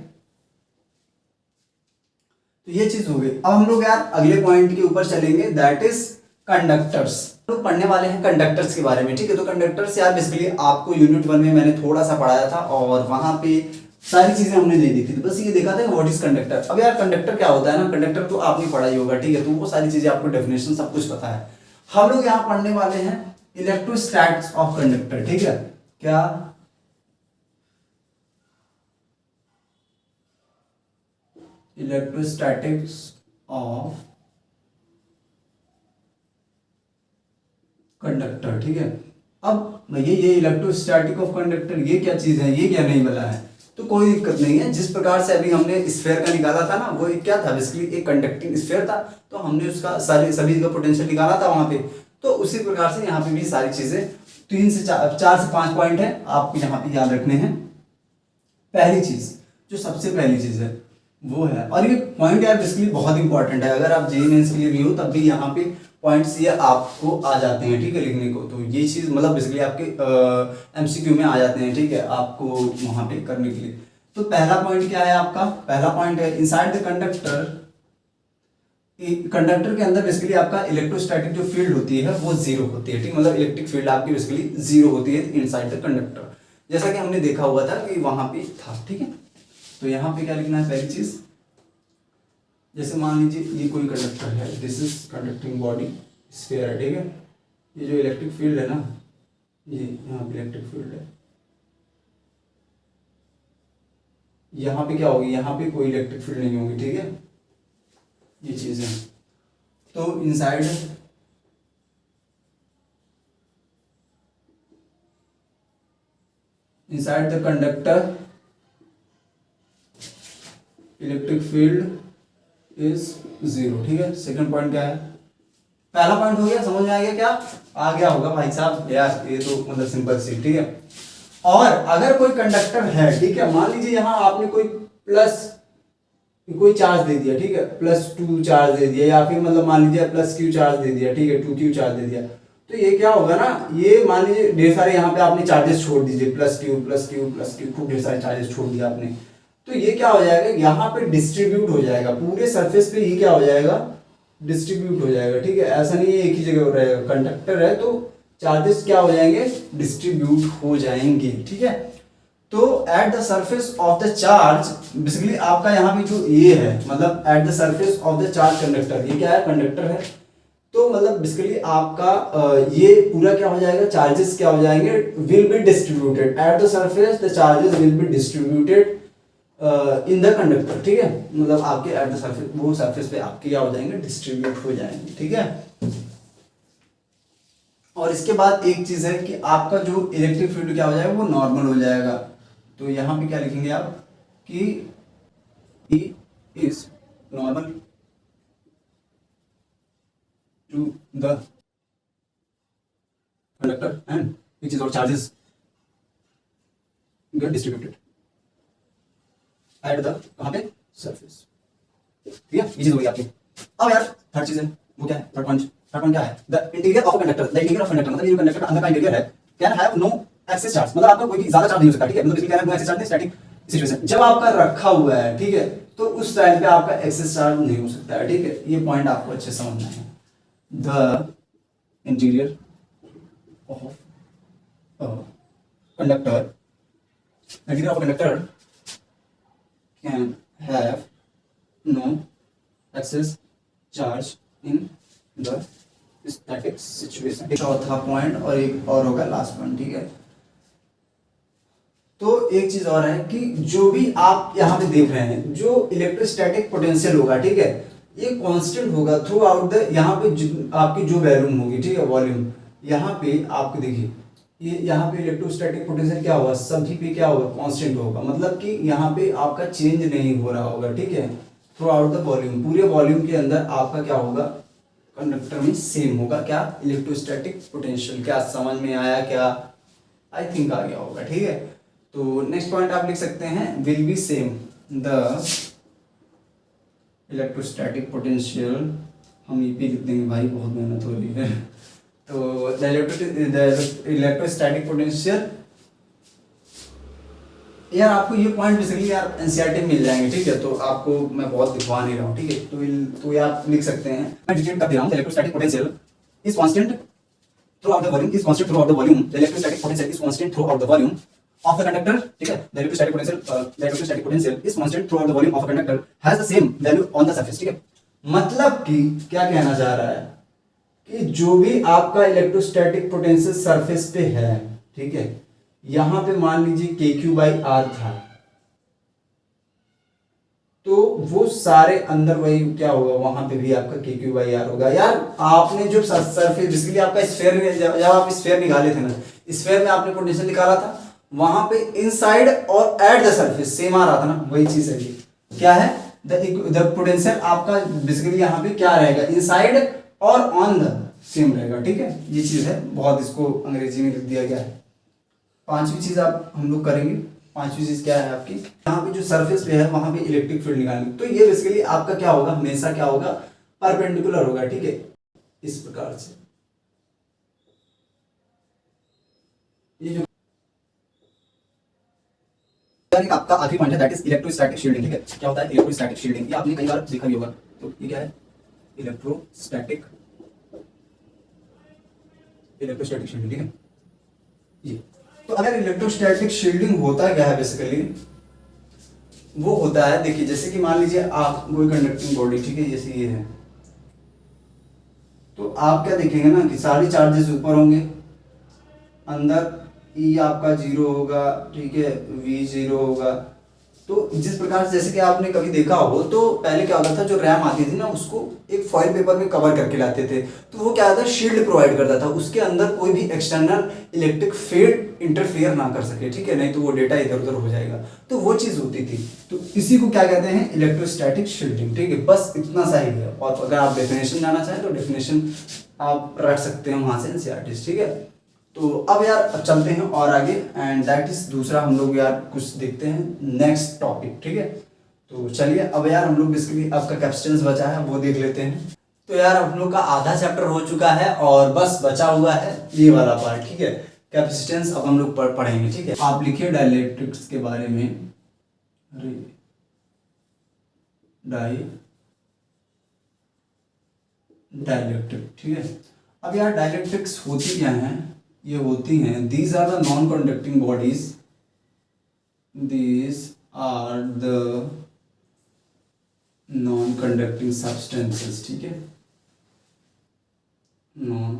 तो ये चीज हो गई। अब हम लोग यार अगले पॉइंट के ऊपर चलेंगे, दैट इज कंडक्टर्स। लोग पढ़ने वाले हैं कंडक्टर्स के बारे में, ठीक है। तो कंडक्टर्स यार बेसिकली आपको यूनिट 1 में मैंने थोड़ा सा पढ़ाया था और वहां पे सारी चीजें हमने दे दी थी, बस ये देखा था व्हाट इज कंडक्टर। अब यार कंडक्टर क्या होता है ना, कंडक्टर तो आपने पढ़ा ही होगा, ठीक है, तो वो सारी चीजें आपको डेफिनेशन सब कुछ पता है। हम लोग यहाँ पढ़ने वाले हैं इलेक्ट्रोस्टैट्स ऑफ कंडक्टर, ठीक है। क्या इलेक्ट्रोस्टैटिक्स ऑफ कंडक्टर, ठीक है। अब ये इलेक्ट्रोस्टैटिक ऑफ कंडक्टर ये क्या चीज है, ये क्या नहीं बना है, तो कोई दिक्कत नहीं है। जिस प्रकार से अभी हमने स्फीयर का निकाला था ना, वो क्या था, बेसिकली एक कंडक्टिंग स्फीयर था, तो हमने उसका सभी का पोटेंशियल निकाला था वहां पे, तो उसी प्रकार से यहाँ पे भी सारी चीजें 4 से 5 पॉइंट है आपको यहाँ पे याद रखने हैं। पहली चीज, जो सबसे पहली चीज है वो है, और ये पॉइंट यार बेसिकली बहुत इंपॉर्टेंट है, अगर आप जेईई मेंस के लिए भी हो तब भी यहाँ पे पॉइंट्स ये आपको आ जाते हैं, ठीक है, लिखने को। तो ये चीज मतलब बेसिकली आपके एमसीक्यू में आ जाते हैं, ठीक है, आपको वहां पे करने के लिए। तो पहला पॉइंट क्या है आपका, पहला पॉइंट है इनसाइड द कंडक्टर, कंडक्टर के अंदर बेसिकली आपका इलेक्ट्रोस्टैटिक जो फील्ड होती है वो जीरो होती है, ठीक, मतलब इलेक्ट्रिक फील्ड आपकी बेसिकली जीरो होती है इनसाइड द कंडक्टर, जैसा कि हमने देखा हुआ था कि वहां पे था, ठीक है। तो यहाँ पे क्या लिखना है, पहली चीज, जैसे मान लीजिए ये कोई कंडक्टर है, this is conducting body sphere है, ठीक है। ये जो इलेक्ट्रिक फील्ड है ना, ये यहाँ पे इलेक्ट्रिक फील्ड है, यहाँ पे क्या होगी, यहाँ पे कोई इलेक्ट्रिक फील्ड नहीं होगी, ठीक है, ये चीज है। तो inside the conductor electric field is zero, ठीक है। सेकंड पॉइंट क्या है, पहला पॉइंट हो गया, समझ में आ गया, क्या आ गया होगा भाई साहब यार, ये तो मतलब सिंपल सी, ठीक है। और अगर कोई कंडक्टर है, ठीक है, मान लीजिए यहाँ आपने कोई चार्ज दे दिया, ठीक है, +2 चार्ज दे दिया, या फिर मतलब मान लीजिए +q चार्ज दे दिया, ठीक है, 2q चार्ज दे दिया, तो ये क्या होगा ना, ये मान लीजिए ढेर सारे यहाँ पे आपने चार्जेस छोड़ दीजिए, +q खूब ढेर सारे चार्जेस छोड़ दिया आपने, तो ये क्या हो जाएगा, यहाँ पे डिस्ट्रीब्यूट हो जाएगा पूरे सरफेस पे, ये क्या हो जाएगा, डिस्ट्रीब्यूट हो जाएगा, ठीक है। ऐसा नहीं है एक ही जगह रहेगा, कंडक्टर है तो चार्जेस क्या हो जाएंगे, डिस्ट्रीब्यूट हो जाएंगे, ठीक है। तो at the surface of the charge, basically आपका यहाँ पे जो ये है, मतलब at the surface of the charge conductor, ये क्या है, कंडक्टर है, तो मतलब बेसिकली आपका ये पूरा क्या हो जाएगा, चार्जेस क्या हो जाएंगे, will be distributed at the surface, the charges will be distributed in the conductor, ठीक है, मतलब आपके एट द सरफेस, वो सरफेस पे आपके क्या हो जाएंगे, डिस्ट्रीब्यूट हो जाएंगे, ठीक है। और इसके बाद एक चीज है कि आपका जो इलेक्ट्रिक फील्ड क्या हो जाएगा, वो नॉर्मल हो जाएगा। तो यहाँ पे क्या लिखेंगे आप कि E is normal to the conductor and which is all charges get distributed at the कहाँ पे, surface, ठीक है, ये चीज हो गई आपकी। अब यार थर्ड चीज है, वो क्या है, थर्ड पॉइंट क्या है, the interior of conductor, the interior of conductor मतलब ये कंडक्टर का अंदर का इंटीरियर है, can have no excess charge, मतलब आपका कोई ज्यादा चार्ज नहीं हो सकता, ठीक है, मतलब इसलिए कहना है no excess charge, static situation, जब आपका रखा हुआ है, ठीक है, तो उस टाइम पे आपका एक्सेस चार्ज नहीं हो सकता है, ठीक है। ये पॉइंट आपको अच्छे समझना है, the interior of conductor, interior of conductor can have no excess charge in the static situation. चौथा पॉइंट और एक और होगा लास्ट पॉइंट, ठीक है। तो एक चीज और है कि जो भी आप यहाँ पे देख रहे हैं, जो इलेक्ट्रोस्टैटिक पोटेंशियल होगा, ठीक है, ये कांस्टेंट होगा थ्रू आउट द, यहाँ पे आपकी जो वॉल्यूम होगी, ठीक है, वॉल्यूम, यहाँ पे आपको देखिए ये यहाँ पे इलेक्ट्रोस्टैटिक पोटेंशियल क्या होगा, सभी पे क्या होगा, कांस्टेंट होगा, मतलब कि यहाँ पे आपका चेंज नहीं हो रहा होगा, ठीक है, थ्रू आउट द वॉल्यूम, पूरे वॉल्यूम के अंदर आपका क्या होगा, कंडक्टर में सेम होगा क्या, इलेक्ट्रोस्टैटिक पोटेंशियल। क्या समझ में आया क्या, आई थिंक आ गया होगा, ठीक है। तो नेक्स्ट पॉइंट आप लिख सकते हैं, will be same the electrostatic potential, हम ये भी लिख देंगे भाई, बहुत मेहनत हो रही है। तो इलेक्ट्रोस्टैटिक पोटेंशियल, यार आपको ये पॉइंट बेसिकली यार एनसीईआरटी में मिल जाएंगे, ठीक है, तो आपको मैं बहुत दिखवा नहीं रहा हूँ, ठीक है, तो ये आप लिख सकते हैं, मैं डिटेल कर दे रहा हूँ, electrostatic potential is constant through out the volume, is constant through out the volume, the electrostatic potential is constant through out the volume of the conductor, ठीक है, the electrostatic potential is constant throughout the volume of a conductor, has the same value on the surface, ठीक है। मतलब कि क्या कहना चाह रहा है कि जो भी आपका इलेक्ट्रोस्टैटिक पोटेंशियल सरफेस पे है, ठीक है, यहां पे मान लीजिए KQ/R था, तो वो सारे अंदर वही क्या होगा, वहां पे भी आपका KQ/R होगा। यार आपने जो सरफेस बेसिकली आपका स्फीयर, जब आप स्फीयर निकाले थे ना, स्फीयर में आपने पोटेंशियल निकाला था, वहां पे इनसाइड और एट द सरफेस सेम आ रहा था ना, वही चीज है ये, क्या है, द पोटेंशियल आपका बेसिकली यहाँ पे क्या रहेगा, इनसाइड और ऑन द सेम रहेगा, ठीक है, ये चीज है, बहुत इसको अंग्रेजी में लिख दिया गया है। पांचवी चीज आप हम लोग करेंगे, पांचवी चीज क्या है आपकी, यहाँ पे जो सरफेस पे है वहां पे इलेक्ट्रिक फील्ड निकालेंगे, तो ये बेसिकली आपका क्या होगा, हमेशा क्या होगा, परपेंडिकुलर होगा, ठीक है, इस प्रकार से। ये जो आपका आखिरी पॉइंट है, दैट इज इलेक्ट्रोस्टैटिक शील्डिंग, ठीक है, क्या होता है इलेक्ट्रोस्टैटिक शील्डिंग, ये आपने कई बार देखा भी होगा, तो ये क्या है, इलेक्ट्रोस्टैटिक शील्डिंग, ठीक है, ये। तो अगर इलेक्ट्रोस्टैटिक शील्डिंग होता क्या है बेसिकली, वो होता है, देखिए जैसे कि मान लीजिए आप कोई कंडक्टिंग बॉडी, ठीक है, जैसे ये है, तो आप क्या देखेंगे ना कि सारे चार्जेस ऊपर होंगे, अंदर E आपका 0 होगा, ठीक है, V 0 होगा। तो जिस प्रकार से जैसे कि आपने कभी देखा हो, तो पहले क्या होता था, जो रैम आती थी ना, उसको एक फॉइल पेपर में कवर करके लाते थे, तो वो क्या होता है, शील्ड प्रोवाइड करता था, उसके अंदर कोई भी एक्सटर्नल इलेक्ट्रिक फील्ड इंटरफेयर ना कर सके, ठीक है, नहीं तो वो डेटा इधर उधर हो जाएगा, तो वो चीज होती थी। तो इसी को क्या कहते हैं, इलेक्ट्रोस्टैटिक शील्डिंग, ठीक है, बस इतना सा ही है। और अगर आप डेफिनेशन जाना चाहें तो डेफिनेशन आप रख सकते हैं वहां से एनसीईआरटी, ठीक है। तो अब यार अब चलते हैं और आगे, एंड दैट इज दूसरा हम लोग यार कुछ देखते हैं नेक्स्ट टॉपिक, ठीक है। तो चलिए अब यार हम लोग बेसिकली आपका कैपेसिटेंस बचा है वो देख लेते हैं। तो यार हम लोग का आधा चैप्टर हो चुका है और बस बचा हुआ है ये वाला पार्ट, ठीक है, कैपेसिटेंस अब हम लोग पढ़ेंगे, ठीक है। आप लिखिए डाइलेक्ट्रिक्स के बारे में, डाइलेक्ट्रिक, ठीक है। अब यार डाइलेक्ट्रिक्स होती क्या है, ये होती हैं, these are the non conducting bodies, these are the non conducting substances, ठीक है, नॉन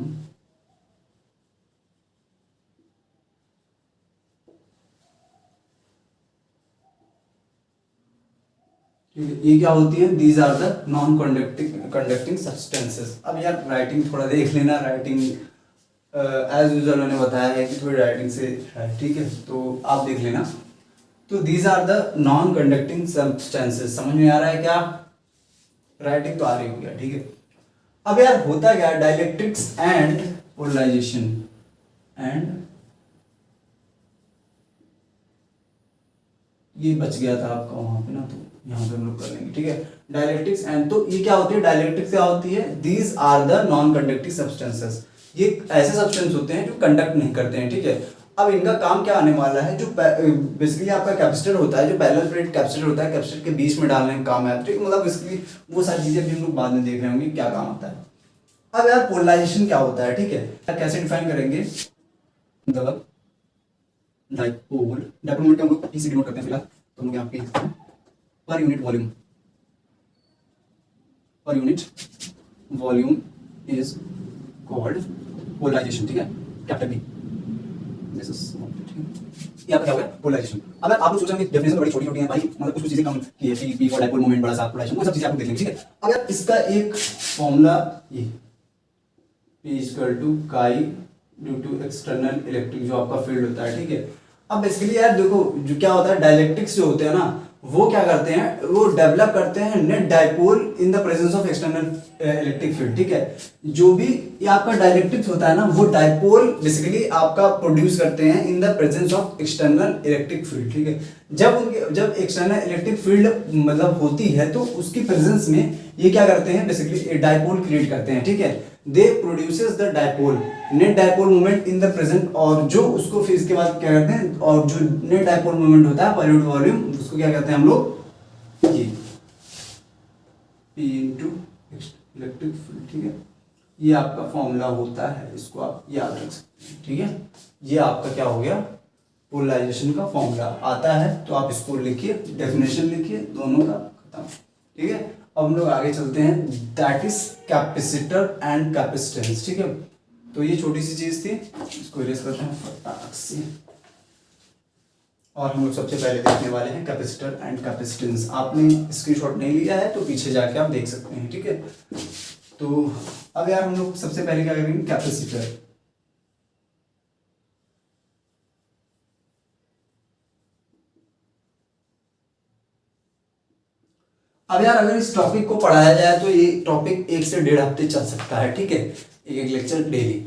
ठीक है, ये क्या होती है, these are the non conducting substances. अब यार राइटिंग थोड़ा देख लेना, राइटिंग एज यूजुअल मैंने बताया है कि थोड़ी राइटिंग से है, ठीक है, तो आप देख लेना। तो these are the non conducting substances, समझ में आ रहा है क्या, राइटिंग तो आ रही हो गया, ठीक है। अब यार होता क्या, डाइलेक्ट्रिक्स एंड पोलराइजेशन, एंड ये बच गया था आपका वहां पे ना, तो यहाँ पे हम लोग कर लेंगे, ठीक है, डाइलेक्ट्रिक्स एंड। तो ये क्या होती है, डाइलेक्ट्रिक्स क्या होती है, these are the non conducting substances, ये ऐसे सब्सटेंस होते हैं जो कंडक्ट नहीं करते हैं, ठीक है। अब इनका काम क्या आने वाला है, जो बेसिकली आपका कैपेसिटर होता है, जो पैरेलल प्लेट कैपेसिटर होता है, कैपेसिटर के बीच में डालने का काम है, ठीक है, मतलब बेसिकली वो सारी चीजें भी हम लोग बाद में देख रहे होंगे क्या काम आता है। अब यार पोलराइजेशन क्या होता है, ठीक है, कैसे डिफाइन करेंगे, डाइपोल, डाइपोल हम लोग इसे डिनोट करते हैं फिलहाल, तो हम लोग यहाँ पे लिखते हैं per unit volume, per unit volume is called polarisation, ठीक है, कैपिटल बी, दिस इज ठीक है। ये आपका क्या हो गया पोलराइजेशन। अगर आप लोग सोच रहे हैं डेफिनेशन बड़ी छोटी छोटी है भाई, मतलब कुछ चीजें कम की है, पी फॉर डाइपोल मोमेंट बड़ा सा पोलराइजेशन, वो सब चीजें आपको देख लेंगे, ठीक है। अगर इसका एक फॉर्मूला ये P इक्वल टू काई ड्यू टू एक्सटर्नल इलेक्ट्रिक जो आपका फील्ड होता है, ठीक है। अब बेसिकली यार देखो जो क्या होता है, डाइलेक्ट्रिक्स जो होते हैं ना वो क्या करते हैं, वो डेवलप करते हैं net dipole in the presence of external electric field, ठीक है। जो भी ये आपका डाइलेक्ट्रिक्स होता है ना वो डाइपोल बेसिकली आपका प्रोड्यूस करते हैं in the presence of external electric field, ठीक है। जब एक्सटर्नल इलेक्ट्रिक फील्ड मतलब होती है तो उसकी प्रेजेंस में ये क्या करते हैं, बेसिकली डाइपोल क्रिएट करते हैं, ठीक है। दे produces the dipole net dipole moment in the present, और जो उसको फिर इसके बाद क्या करते हैं, और जो नेट डाइपोल मोमेंट होता है पर यूनिट वॉल्यूम उसको क्या कहते हैं हम लोग, ये P इंटू इलेक्ट्रिक फील्ड, ठीक है। ये आपका फॉर्मूला होता है, इसको आप याद रख सकते हैं, ठीक है। ये आपका क्या हो गया पोलराइजेशन का फॉर्मूला आता है, तो आप इसको लिखिए, डेफिनेशन लिखिए दोनों का, खत्म, ठीक है। अब हम लोग आगे चलते हैं, that is capacitor and capacitance, ठीक है। तो ये छोटी सी चीज थी, इसको इरेज करते हैं फटाक से, और हम लोग सबसे पहले देखने वाले हैं कैपेसिटर एंड कैपेसिटेंस। आपने स्क्रीनशॉट नहीं लिया है तो पीछे जाके आप देख सकते हैं, ठीक है। तो अब यार हम लोग सबसे पहले क्या करेंगे, कैपेसिटर। अब यार अगर इस टॉपिक को पढ़ाया जाए तो ये टॉपिक 1 से 1.5 हफ्ते चल सकता है, ठीक है, एक लेक्चर डेली।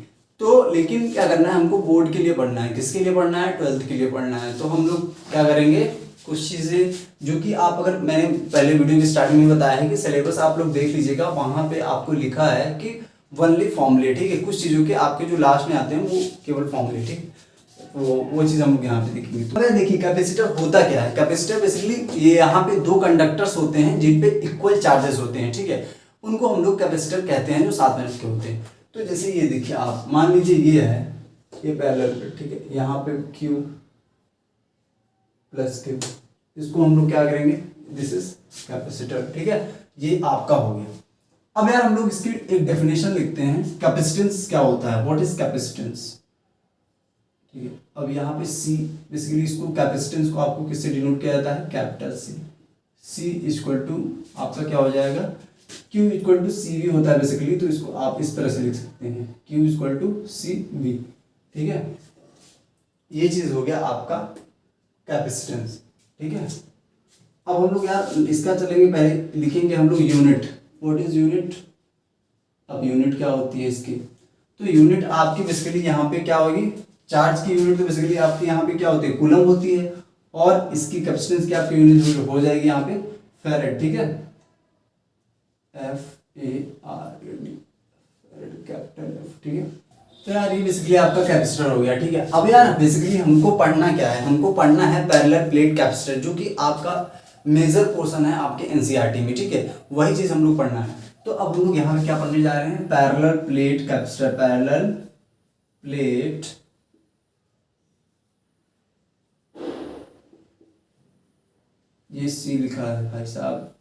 तो लेकिन क्या करना है हमको, बोर्ड के लिए पढ़ना है। किसके लिए पढ़ना है, 12th के लिए पढ़ना है। तो हम लोग क्या करेंगे, कुछ चीज़ें जो कि आप, अगर मैंने पहले वीडियो की स्टार्टिंग में बताया है कि सिलेबस आप लोग देख लीजिएगा, वहाँ पे आपको लिखा है कि ओनली फॉर्मूले, ठीक है। कुछ चीज़ों के आपके जो लास्ट में आते हैं वो केवल फॉर्मूले, ठीक, वो चीज़ हम लोग यहाँ पे देखेंगे। तो देखिए कैपेसिटर होता क्या है। कैपेसिटर बेसिकली ये यहाँ पे दो कंडक्टर्स होते हैं जिन पे इक्वल चार्जेस होते हैं, ठीक है, उनको हम लोग कैपेसिटर कहते हैं, जो साथ में रखे होते हैं। तो जैसे ये देखिए, आप मान लीजिए ये है, ये पैरेलल पे, ठीक है, यहाँ पे Q प्लस Q, इसको हम लोग क्या करेंगे, दिस इज कैपेसिटर, ठीक है। ये आपका हो गया। अब यार हम लोग इसकी एक डेफिनेशन लिखते हैं, कैपेसिटेंस क्या होता है, व्हाट इज कैपेसिटेंस, ठीक है। अब यहाँ पे C, बेसिकली इसको कैपेसिटेंस को आपको किससे डिनोट किया जाता है, कैपिटल C इक्वल टू आपका क्या हो जाएगा, Q equal to C V होता है बेसिकली, तो इसको आप इस तरह से लिख सकते हैं, Q equal to C V, ठीक है। ये चीज हो गया आपका कैपेसिटेंस, ठीक है। अब हम लोग यार इसका चलेंगे, पहले लिखेंगे हम लोग यूनिट, व्हाट इज यूनिट। अब यूनिट क्या होती है इसकी, तो यूनिट आपकी बेसिकली यहाँ पे क्या होगी, चार्ज की यूनिट तो बेसिकली आपकी यहाँ पे क्या होती है, कूलम होती है, और इसकी कैपेसिटेंस की आपकी यूनिट हो जाएगी यहाँ पे फैरेड, ठीक है, FARAD, कैपिटल F, ठीक है। तो यार ये बेसिकली आपका कैपेसिटर हो गया, ठीक है। अब यार बेसिकली हमको पढ़ना क्या है, हमको पढ़ना है पैरेलल प्लेट कैपेसिटर, जो कि आपका मेजर पोर्शन है आपके एनसीईआरटी में, ठीक है, वही चीज हम लोग पढ़ना है। तो अब हम लोग यहाँ पे क्या पढ़ने जा रहे हैं, parallel plate capacitor, parallel plate ये C लिखा है भाई साहब,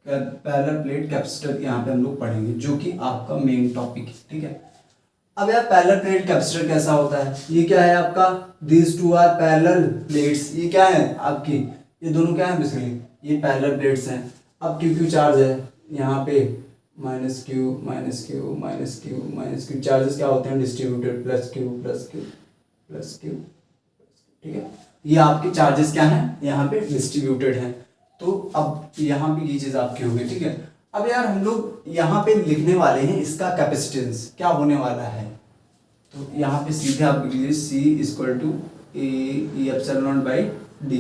पैरेलल प्लेट कैपेसिटर यहाँ पे हम लोग पढ़ेंगे, जो कि आपका मेन टॉपिक है, ठीक है। अब यार पैरेलल प्लेट कैपेसिटर कैसा होता है, ये क्या है आपका, these two are parallel plates, ये क्या है आपकी, ये दोनों क्या है बेसिकली, ये पैरेलल प्लेट्स हैं। अब क्यू चार्ज है यहाँ पे, minus Q minus Q minus Q minus Q, charges क्या होते हैं distributed, plus Q plus Q plus Q, ठीक है। ये आपके चार्जेस क्या हैं, यहाँ पे डिस्ट्रीब्यूटेड हैं। तो अब यहाँ पे ये चीज आपकी होगी, ठीक है। अब यार हम लोग यहाँ पे लिखने वाले हैं इसका कैपेसिटेंस क्या होने वाला है, तो यहाँ पे सीधे आप लिख लीजिए C equal to A epsilon not by D.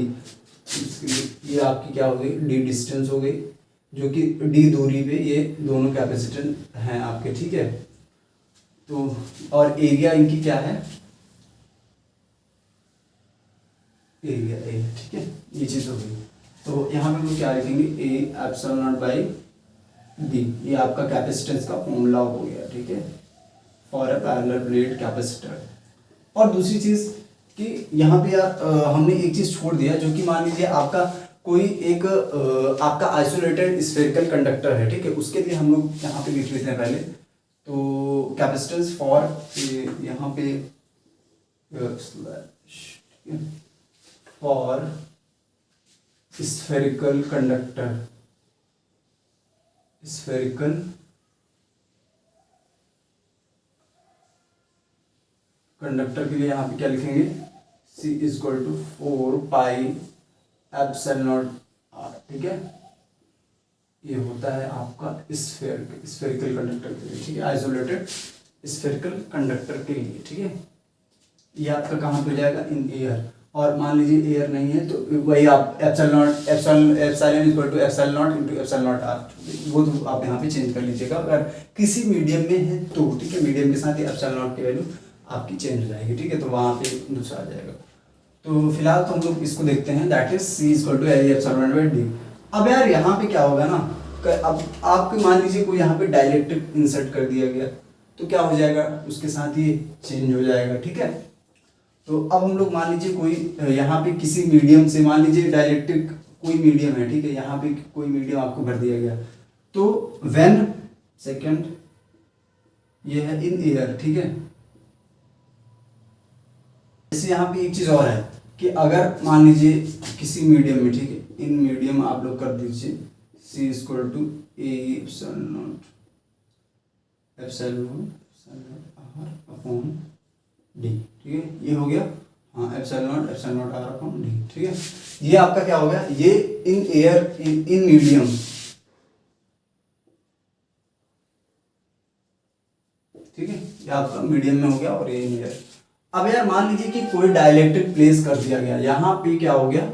ये आपकी क्या हो गई, डी डिस्टेंस हो गई, जो कि डी दूरी पे ये दोनों कैपेसिटेंस हैं आपके, ठीक है। तो और एरिया इनकी क्या है, एरिया ए, ठीक है, ये चीज हो गई। तो यहाँ पे हम क्या लिखेंगे, ए एप्सिलॉन नॉट बाई डी, ये आपका कैपेसिटेंस का फॉर्मूला हो गया, ठीक है, for a parallel plate capacitor. और दूसरी चीज कि यहाँ पे यार हमने एक चीज छोड़ दिया, जो कि मान लीजिए आपका कोई एक आपका आइसोलेटेड स्फेरिकल कंडक्टर है, ठीक है, उसके लिए हम लोग यहाँ पे लिख लेते हैं पहले, तो कैपेसिटेंस फॉर यहाँ पे for spherical conductor, spherical conductor के लिए यहाँ पे क्या लिखेंगे, C equal to 4 pi epsilon not r, ठीक है। ये होता है आपका स्फेरिकल कंडक्टर के लिए, ठीक है, आइसोलेटेड स्फेरिकल कंडक्टर के लिए, ठीक है। ये आपका कहाँ पे जाएगा, इन एयर। और मान लीजिए एयर नहीं है तो वही आप epsilon equal to epsilon not into epsilon not r, वो तो आप यहाँ पे चेंज कर लीजिएगा अगर किसी मीडियम में है तो, ठीक है। मीडियम के साथ ही एप्सिलॉन नॉट की वैल्यू आपकी चेंज हो जाएगी, ठीक है, तो वहाँ पे दूसरा आ जाएगा। तो फिलहाल तो हम लोग इसको देखते हैं, that is C equal to L epsilon by d। अब यार यहाँ पे क्या होगा ना, अब आपके मान लीजिए कोई यहाँ पे डाइलेक्ट्रिक इंसर्ट कर दिया गया तो क्या हो जाएगा, उसके साथ ही चेंज हो जाएगा, ठीक है। तो अब हम लोग मान लीजिए कोई यहाँ पे किसी मीडियम से, मान लीजिए डाइलेक्ट्रिक कोई मीडियम है, ठीक है, यहाँ पे कोई मीडियम आपको भर दिया गया तो व्हेन सेकंड ये है इन एयर, ठीक है। जैसे यहाँ पे एक चीज और है कि अगर मान लीजिए किसी मीडियम में, ठीक है, इन मीडियम आप लोग कर दीजिए C equal to A epsilon not r upon d, ठीक है, ये हो गया, हाँ, epsilon not r upon d, ठीक है। ये आपका क्या हो गया, ये इन एयर इन मीडियम, ठीक है, ये आपका मीडियम में हो गया और ये इन एयर। अब यार मान लीजिए कि कोई डाइलेक्ट्रिक प्लेस कर दिया गया, यहाँ पे क्या हो गया,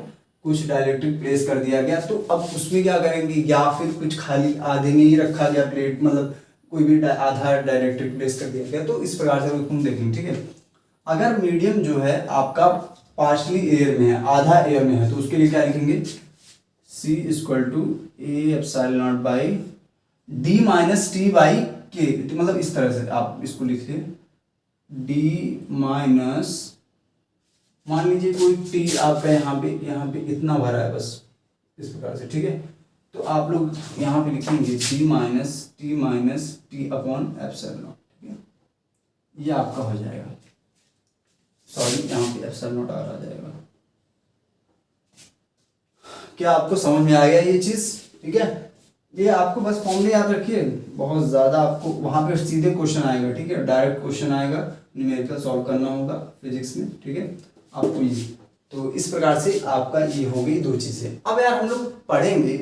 कुछ डाइलेक्ट्रिक प्लेस कर दिया गया, तो अब उसमें क्या करेंगे, या फिर कुछ खाली आधे में ही रखा गया प्लेट, मतलब कोई भी आधा डाइलेक्ट्रिक प्लेस कर दिया गया, तो इस प्रकार से हम देखेंगे, ठीक है। अगर मीडियम जो है आपका पार्शली एयर में है, आधा एयर में है, तो उसके लिए क्या लिखेंगे, C equal to A epsilon not by D minus T by K, मतलब इस तरह से आप इसको लिखिए, D माइनस, मान लीजिए कोई T आपका यहाँ पे इतना भरा है, बस इस प्रकार से, ठीक है। तो आप लोग यहाँ पे लिखेंगे D minus T upon epsilon not, ठीक है, ये आपका हो जाएगा, सॉरी यहाँ पे एप्सिलॉन नॉट आ जाएगा। क्या आपको समझ में आ गया ये चीज, ठीक है। ये आपको बस फॉर्मूले याद रखिए, बहुत ज़्यादा आपको वहाँ पे सीधे क्वेश्चन आएगा, ठीक है, डायरेक्ट क्वेश्चन आएगा, न्यूमेरिकल सॉल्व करना होगा फिजिक्स में, ठीक है, आपको ये। तो इस प्रकार से आपका ये हो गई दो चीज़ें। अब यार हम लोग पढ़ेंगे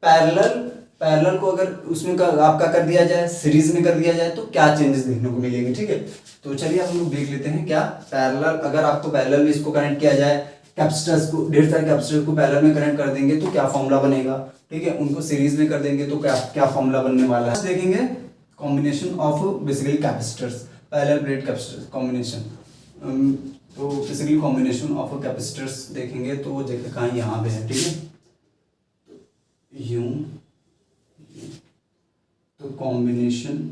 पैरेलल को, अगर उसमें आपका कर दिया जाए, सीरीज में कर दिया जाए तो क्या चेंजेस देखने को मिलेंगे, ठीक है। तो चलिए हम लोग देख लेते हैं क्या पैरेलल, अगर आपको पैरेलल में इसको कनेक्ट किया जाए, कैपेसिटर्स को, ढेर सारे कैपेसिटर को पैरेलल में कनेक्ट कर देंगे तो क्या फॉर्मूला बनेगा, ठीक है। उनको सीरीज में कर देंगे तो क्या फॉर्मूला बनने वाला है, देखेंगे combination of basically capacitors, parallel plate capacitors combination, तो बेसिकली कॉम्बिनेशन ऑफ कैपेसिटर्स देखेंगे, तो वो जगह कहाँ, यहाँ पे है, ठीक है, यूं, तो कॉम्बिनेशन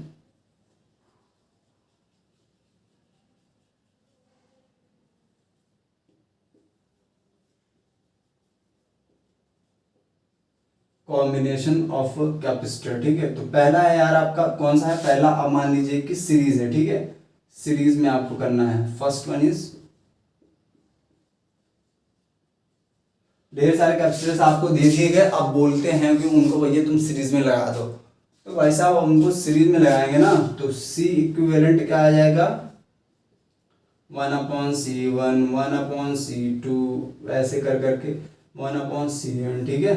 ऑफ कैपेसिटर, ठीक है। तो पहला है यार आपका कौन सा है, पहला अब मान लीजिए कि सीरीज है, ठीक है, सीरीज में आपको करना है। फर्स्ट वन इज, ढेर सारे कैपेसिटर्स आपको दे दिए गए, अब बोलते हैं कि उनको भैया तुम सीरीज में लगा दो, तो भाई साहब उनको सीरीज में लगाएंगे ना, तो C इक्विवेलेंट क्या आ जाएगा, 1/C1 1/C2 ऐसे कर करके 1/CN, ठीक है।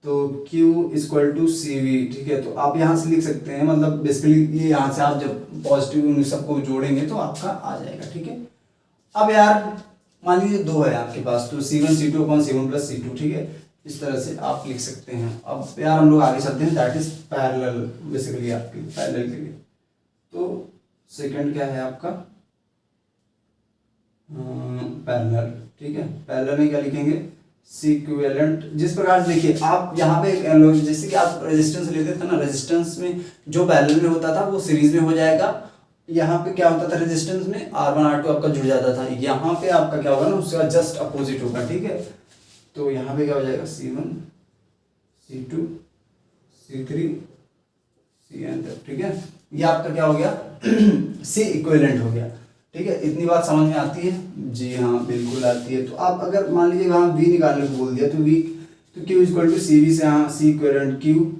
तो Q इक्वल टू CV, ठीक है। तो आप यहाँ से लिख सकते हैं, मतलब बेसिकली ये यहाँ से आप जब पॉजिटिव उन सबको जोड़ेंगे तो आपका आ जाएगा, ठीक है। अब यार मान लीजिए दो है आपके पास, तो C1 C2 upon C1 plus C2, ठीक है, इस तरह से आप लिख सकते हैं। अब यार हम लोग आगे चलते हैं, दैट इज पैरेलल, बेसिकली आपके पैरेलल के लिए। तो सेकंड क्या है आपका, पैरेलल, ठीक है। पैरेलल में क्या लिखेंगे, C इक्विवेलेंट, जिस प्रकार से देखिए आप यहाँ पे जैसे कि आप रेजिस्टेंस लेते थे ना, रेजिस्टेंस में जो पैरेलल में होता था वो सीरीज में हो जाएगा। यहाँ पे क्या होता था, रेजिस्टेंस में R1 R2 आपका जुड़ जाता था, यहाँ पे आपका क्या होगा ना, उसका जस्ट अपोजिट होगा, ठीक है। तो यहाँ पे क्या हो जाएगा, C1 C2 C3 CN तक, ठीक है। ये आपका क्या हो गया C इक्विवेलेंट हो गया, ठीक है, इतनी बात समझ में आती है? जी हाँ, बिल्कुल आती है। तो आप अगर मान लीजिए वहाँ वी निकालने को बोल दिया तो वी, तो Q equal to C V से यहाँ C equivalent Q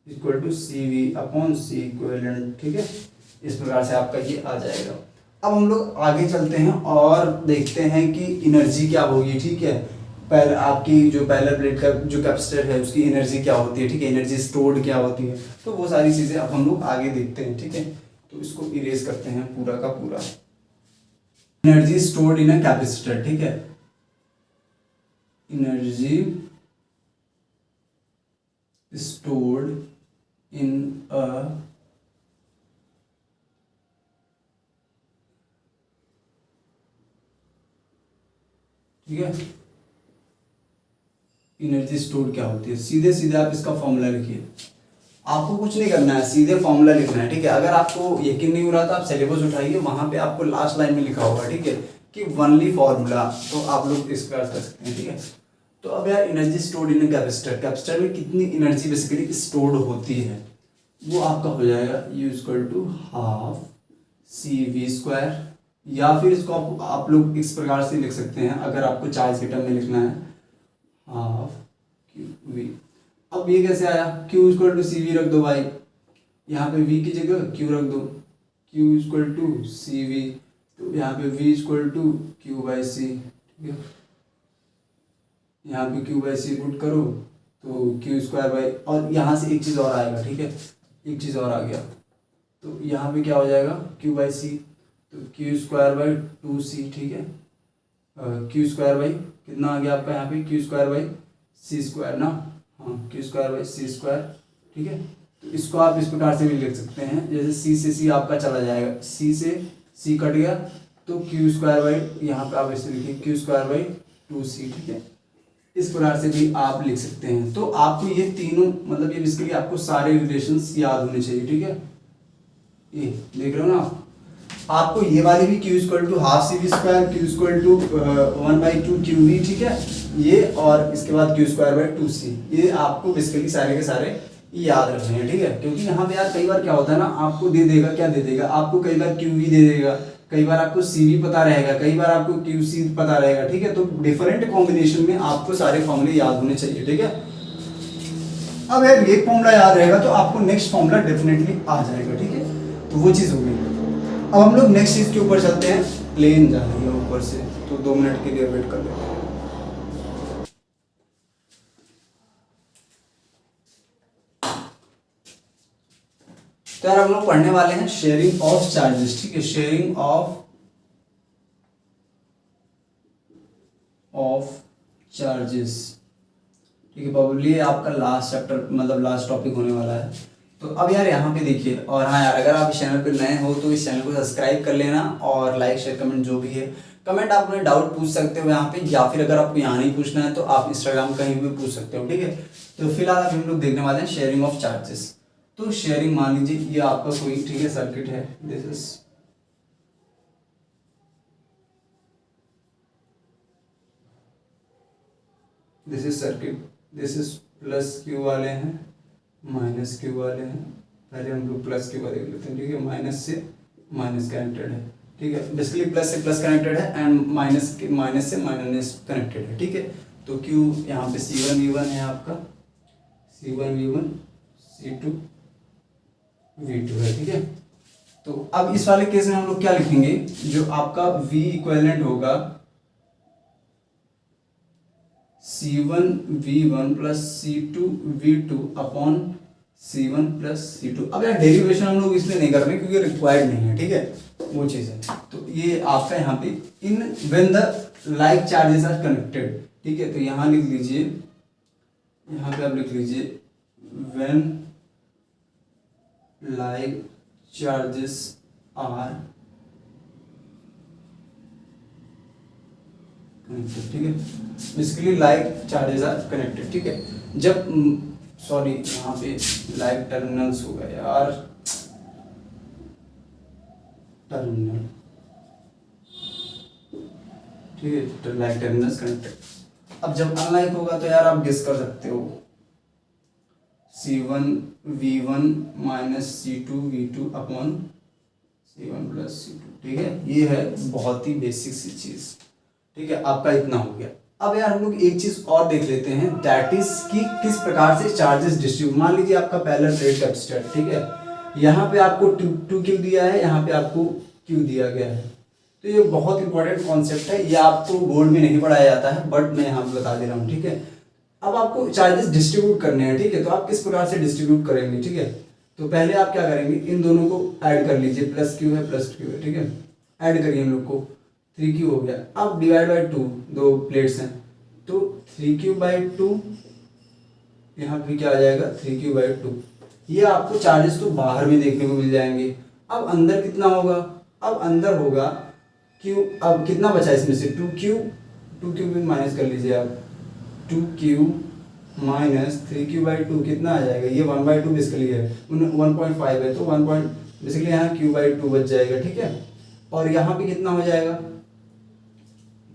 equal to C V upon C equivalent, ठीक है, इस प्रकार से आपका ये आ जाएगा। अब हम लोग आगे चलते हैं और देखते हैं कि एनर्जी क्या होगी, ठीक है। पहले आपकी जो पैरेलल प्लेट का जो कैपेसिटर है उसकी एनर्जी क्या होती है, ठीक है, एनर्जी स्टोर्ड क्या होती है, तो वो सारी चीज़ें अब हम लोग आगे देखते हैं, ठीक है। तो इसको इरेज करते हैं पूरा का पूरा। Energy stored in a capacitor, ठीक है, एनर्जी स्टोर्ड इन अ ठीक है, एनर्जी स्टोर क्या होती है, सीधे सीधे आप इसका फॉर्मूला लिखिए। आपको कुछ नहीं करना है, सीधे फॉर्मूला लिखना है, ठीक है। अगर आपको यकीन नहीं हो रहा तो आप सिलेबस उठाइए, वहां पे आपको लास्ट लाइन में लिखा होगा, ठीक है, कि वनली फॉर्मूला, तो आप लोग इसका कर सकते हैं, ठीक है। तो अब यार energy stored in capacitor, capacitor में कितनी एनर्जी बेसिकली स्टोर्ड होती है, वो आपका हो जाएगा U equal to half C V square, या फिर इसको आप लोग इस प्रकार से लिख सकते हैं अगर आपको चार्ज के टर्म में लिखना है, हाफ क्यू वी। अब ये कैसे आया, Q equal to C V रख दो भाई, यहाँ पे v की जगह q रख दो, q equal to C V, तो यहाँ पे v equal to Q by C, ठीक है, यहाँ पे q बाई सी पुट करो तो क्यू स्क्वायर बाई, और यहाँ से एक चीज़ और आएगा, ठीक है, एक चीज़ और आ गया, तो यहाँ पे क्या हो जाएगा q बाई सी, तो क्यू स्क्वायर बाई टू सी, ठीक है, क्यू स्क्वायर बाई कितना आ गया आपका यहाँ पे Q square by C square ना, हाँ Q square by C square, ठीक है। तो इसको आप इस प्रकार से भी लिख सकते हैं, जैसे सी से सी आपका चला जाएगा, सी से सी कट गया तो क्यू स्क्वायर बाई, यहाँ पे आप ऐसे लिखिए क्यू स्क्वायर बाई टू सी, ठीक है, इस प्रकार से भी आप लिख सकते हैं। तो आपको ये तीनों मतलब ये बेसिकली आपको सारे रिलेशंस याद होने चाहिए, ठीक है, ये देख रहे हो ना आप। आपको ये वाली भी Q equal to half C V square, Q equal to 1/2 Q V, ठीक है, ये, और इसके बाद Q square by two C, ये आपको बेसिकली सारे के सारे याद रखने हैं, ठीक है। क्योंकि यहाँ पे यार कई बार क्या होता है ना, आपको दे देगा, क्या दे देगा आपको, कई बार क्यू वी दे देगा, कई बार आपको सी वी पता रहेगा, कई बार आपको क्यू सी पता रहेगा, ठीक है। तो डिफरेंट कॉम्बिनेशन में आपको सारे फॉर्मूले याद होने चाहिए, ठीक है। अब यार एक फॉर्मूला याद रहेगा तो आपको नेक्स्ट फॉर्मूला डेफिनेटली आ जाएगा, ठीक है, तो वो चीज़ होगी। अब हम लोग नेक्स्ट चीज़ के ऊपर चलते हैं, प्लेन जा रही है ऊपर से, तो 2 मिनट के लिए वेट कर लेते हैं। तो यार हम लोग पढ़ने वाले हैं शेयरिंग ऑफ चार्जेस, ठीक है, शेयरिंग ऑफ चार्जेस, ठीक है, प्रोबेबली आपका लास्ट चैप्टर मतलब लास्ट टॉपिक होने वाला है। तो अब यार यहाँ पे देखिए, और हाँ यार अगर आप इस चैनल पे नए हो तो इस चैनल को सब्सक्राइब कर लेना, और लाइक शेयर कमेंट जो भी है, कमेंट आप अपने डाउट पूछ सकते हो यहाँ पे, या फिर अगर आपको यहाँ नहीं पूछना है तो आप इंस्टाग्राम कहीं भी पूछ सकते हो, ठीक है। तो फिलहाल हम लोग देखने वाले हैं शेयरिंग ऑफ चार्जेस। तो शेयरिंग मान लीजिए ये आपका कोई, ठीक है, सर्किट है, this is circuit, this is plus Q वाले हैं, माइनस क्यू वाले हैं, पहले हम लोग प्लस क्यू वाले देख लेते हैं, ठीक है, माइनस से माइनस कनेक्टेड है, ठीक है, बेसिकली प्लस से प्लस कनेक्टेड है एंड माइनस से माइनस कनेक्टेड है, ठीक है। तो क्यू यहाँ पे C1 V1 है आपका, C1 V1 C2 V2 है, ठीक है। तो अब इस वाले केस में हम लोग क्या लिखेंगे, जो आपका V इक्विवेलेंट होगा C1 V1 plus C2 V2 upon C1 plus C2। अब यार डेरिवेशन हम लोग इसलिए नहीं कर रहे क्योंकि रिक्वायर्ड नहीं है, ठीक है, वो चीज़ है। तो ये आपका यहाँ पे in when the like charges are connected, ठीक है, तो यहाँ लिख लीजिए, यहाँ पे आप लिख लीजिए when like charges are connected, ठीक है, basically like charges are connected, ठीक है। जब सॉरी यहाँ पे लाइक टर्मिनल्स होगा यार, टर्मिनल, ठीक है, तो लाइक टर्मिनल्स कनेक्टेड। अब जब अनलाइक होगा तो यार आप गेस कर सकते हो, C1 V1 minus C2 V2 upon C1 plus C2, ठीक है। ये है बहुत ही बेसिक सी चीज, ठीक है। आपका इतना हो गया। अब यार हम लोग एक चीज और देख लेते हैं, दैट इज कि किस प्रकार से चार्जेस डिस्ट्रीब्यूट। मान लीजिए आपका पैरेलल प्लेट कैपेसिटर, ठीक है, यहाँ पे आपको टू क्यू दिया है, यहाँ पे आपको क्यू दिया गया है। तो ये बहुत इंपॉर्टेंट कॉन्सेप्ट है, ये आपको बोर्ड में नहीं पढ़ाया जाता है, बट मैं यहाँ पे बता दे रहा हूँ, ठीक है। अब आपको चार्जेस डिस्ट्रीब्यूट करने हैं, ठीक है। तो आप किस प्रकार से डिस्ट्रीब्यूट करेंगे, ठीक है। तो पहले आप क्या करेंगे, इन दोनों को ऐड कर लीजिए, प्लस क्यू है प्लस क्यू है, ठीक है। ऐड करिए इन लोग को, 3Q हो गया। अब डिवाइड बाई 2, दो प्लेट्स हैं तो 3Q/2, यहाँ पे क्या आ जाएगा 3Q/2। ये आपको चार्जेस तो बाहर में देखने को मिल जाएंगे। अब अंदर कितना होगा, अब अंदर होगा Q। अब कितना बचा इसमें से 2Q भी माइनस कर लीजिए आप, 2Q माइनस 3Q/2 कितना आ जाएगा, ये 1/2 बेसिकली है, 1.5 है तो 1 बेसिकली यहाँ Q/2 बच जाएगा, ठीक है। और यहाँ पे कितना हो जाएगा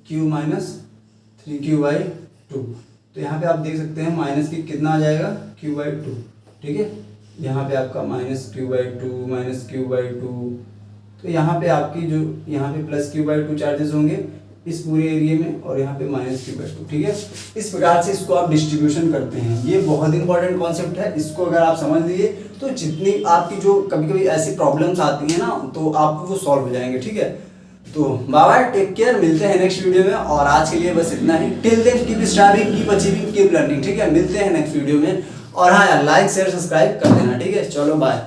Q माइनस 3Q/2। तो यहाँ पे आप देख सकते हैं माइनस की कितना आ जाएगा Q/2, ठीक है। यहाँ पे आपका -Q/2 माइनस Q/2, तो यहाँ पे आपकी जो यहाँ पे प्लस Q/2 चार्जेस होंगे इस पूरे एरिया में, और यहाँ पे -Q/2, ठीक है। इस प्रकार से इसको आप डिस्ट्रीब्यूशन करते हैं। ये बहुत इंपॉर्टेंट कॉन्सेप्ट है, इसको अगर आप समझ लीजिए तो जितनी आपकी जो कभी कभी ऐसी प्रॉब्लम्स आती हैं ना, तो आपको वो सॉल्व हो जाएंगे, ठीक है। तो बाय बाय, टेक केयर, मिलते हैं नेक्स्ट वीडियो में। और आज के लिए बस इतना ही। Till then keep studying, keep achieving, keep learning, ठीक है। मिलते हैं नेक्स्ट वीडियो में। और हाँ यार, लाइक शेयर सब्सक्राइब कर देना, ठीक है। चलो बाय।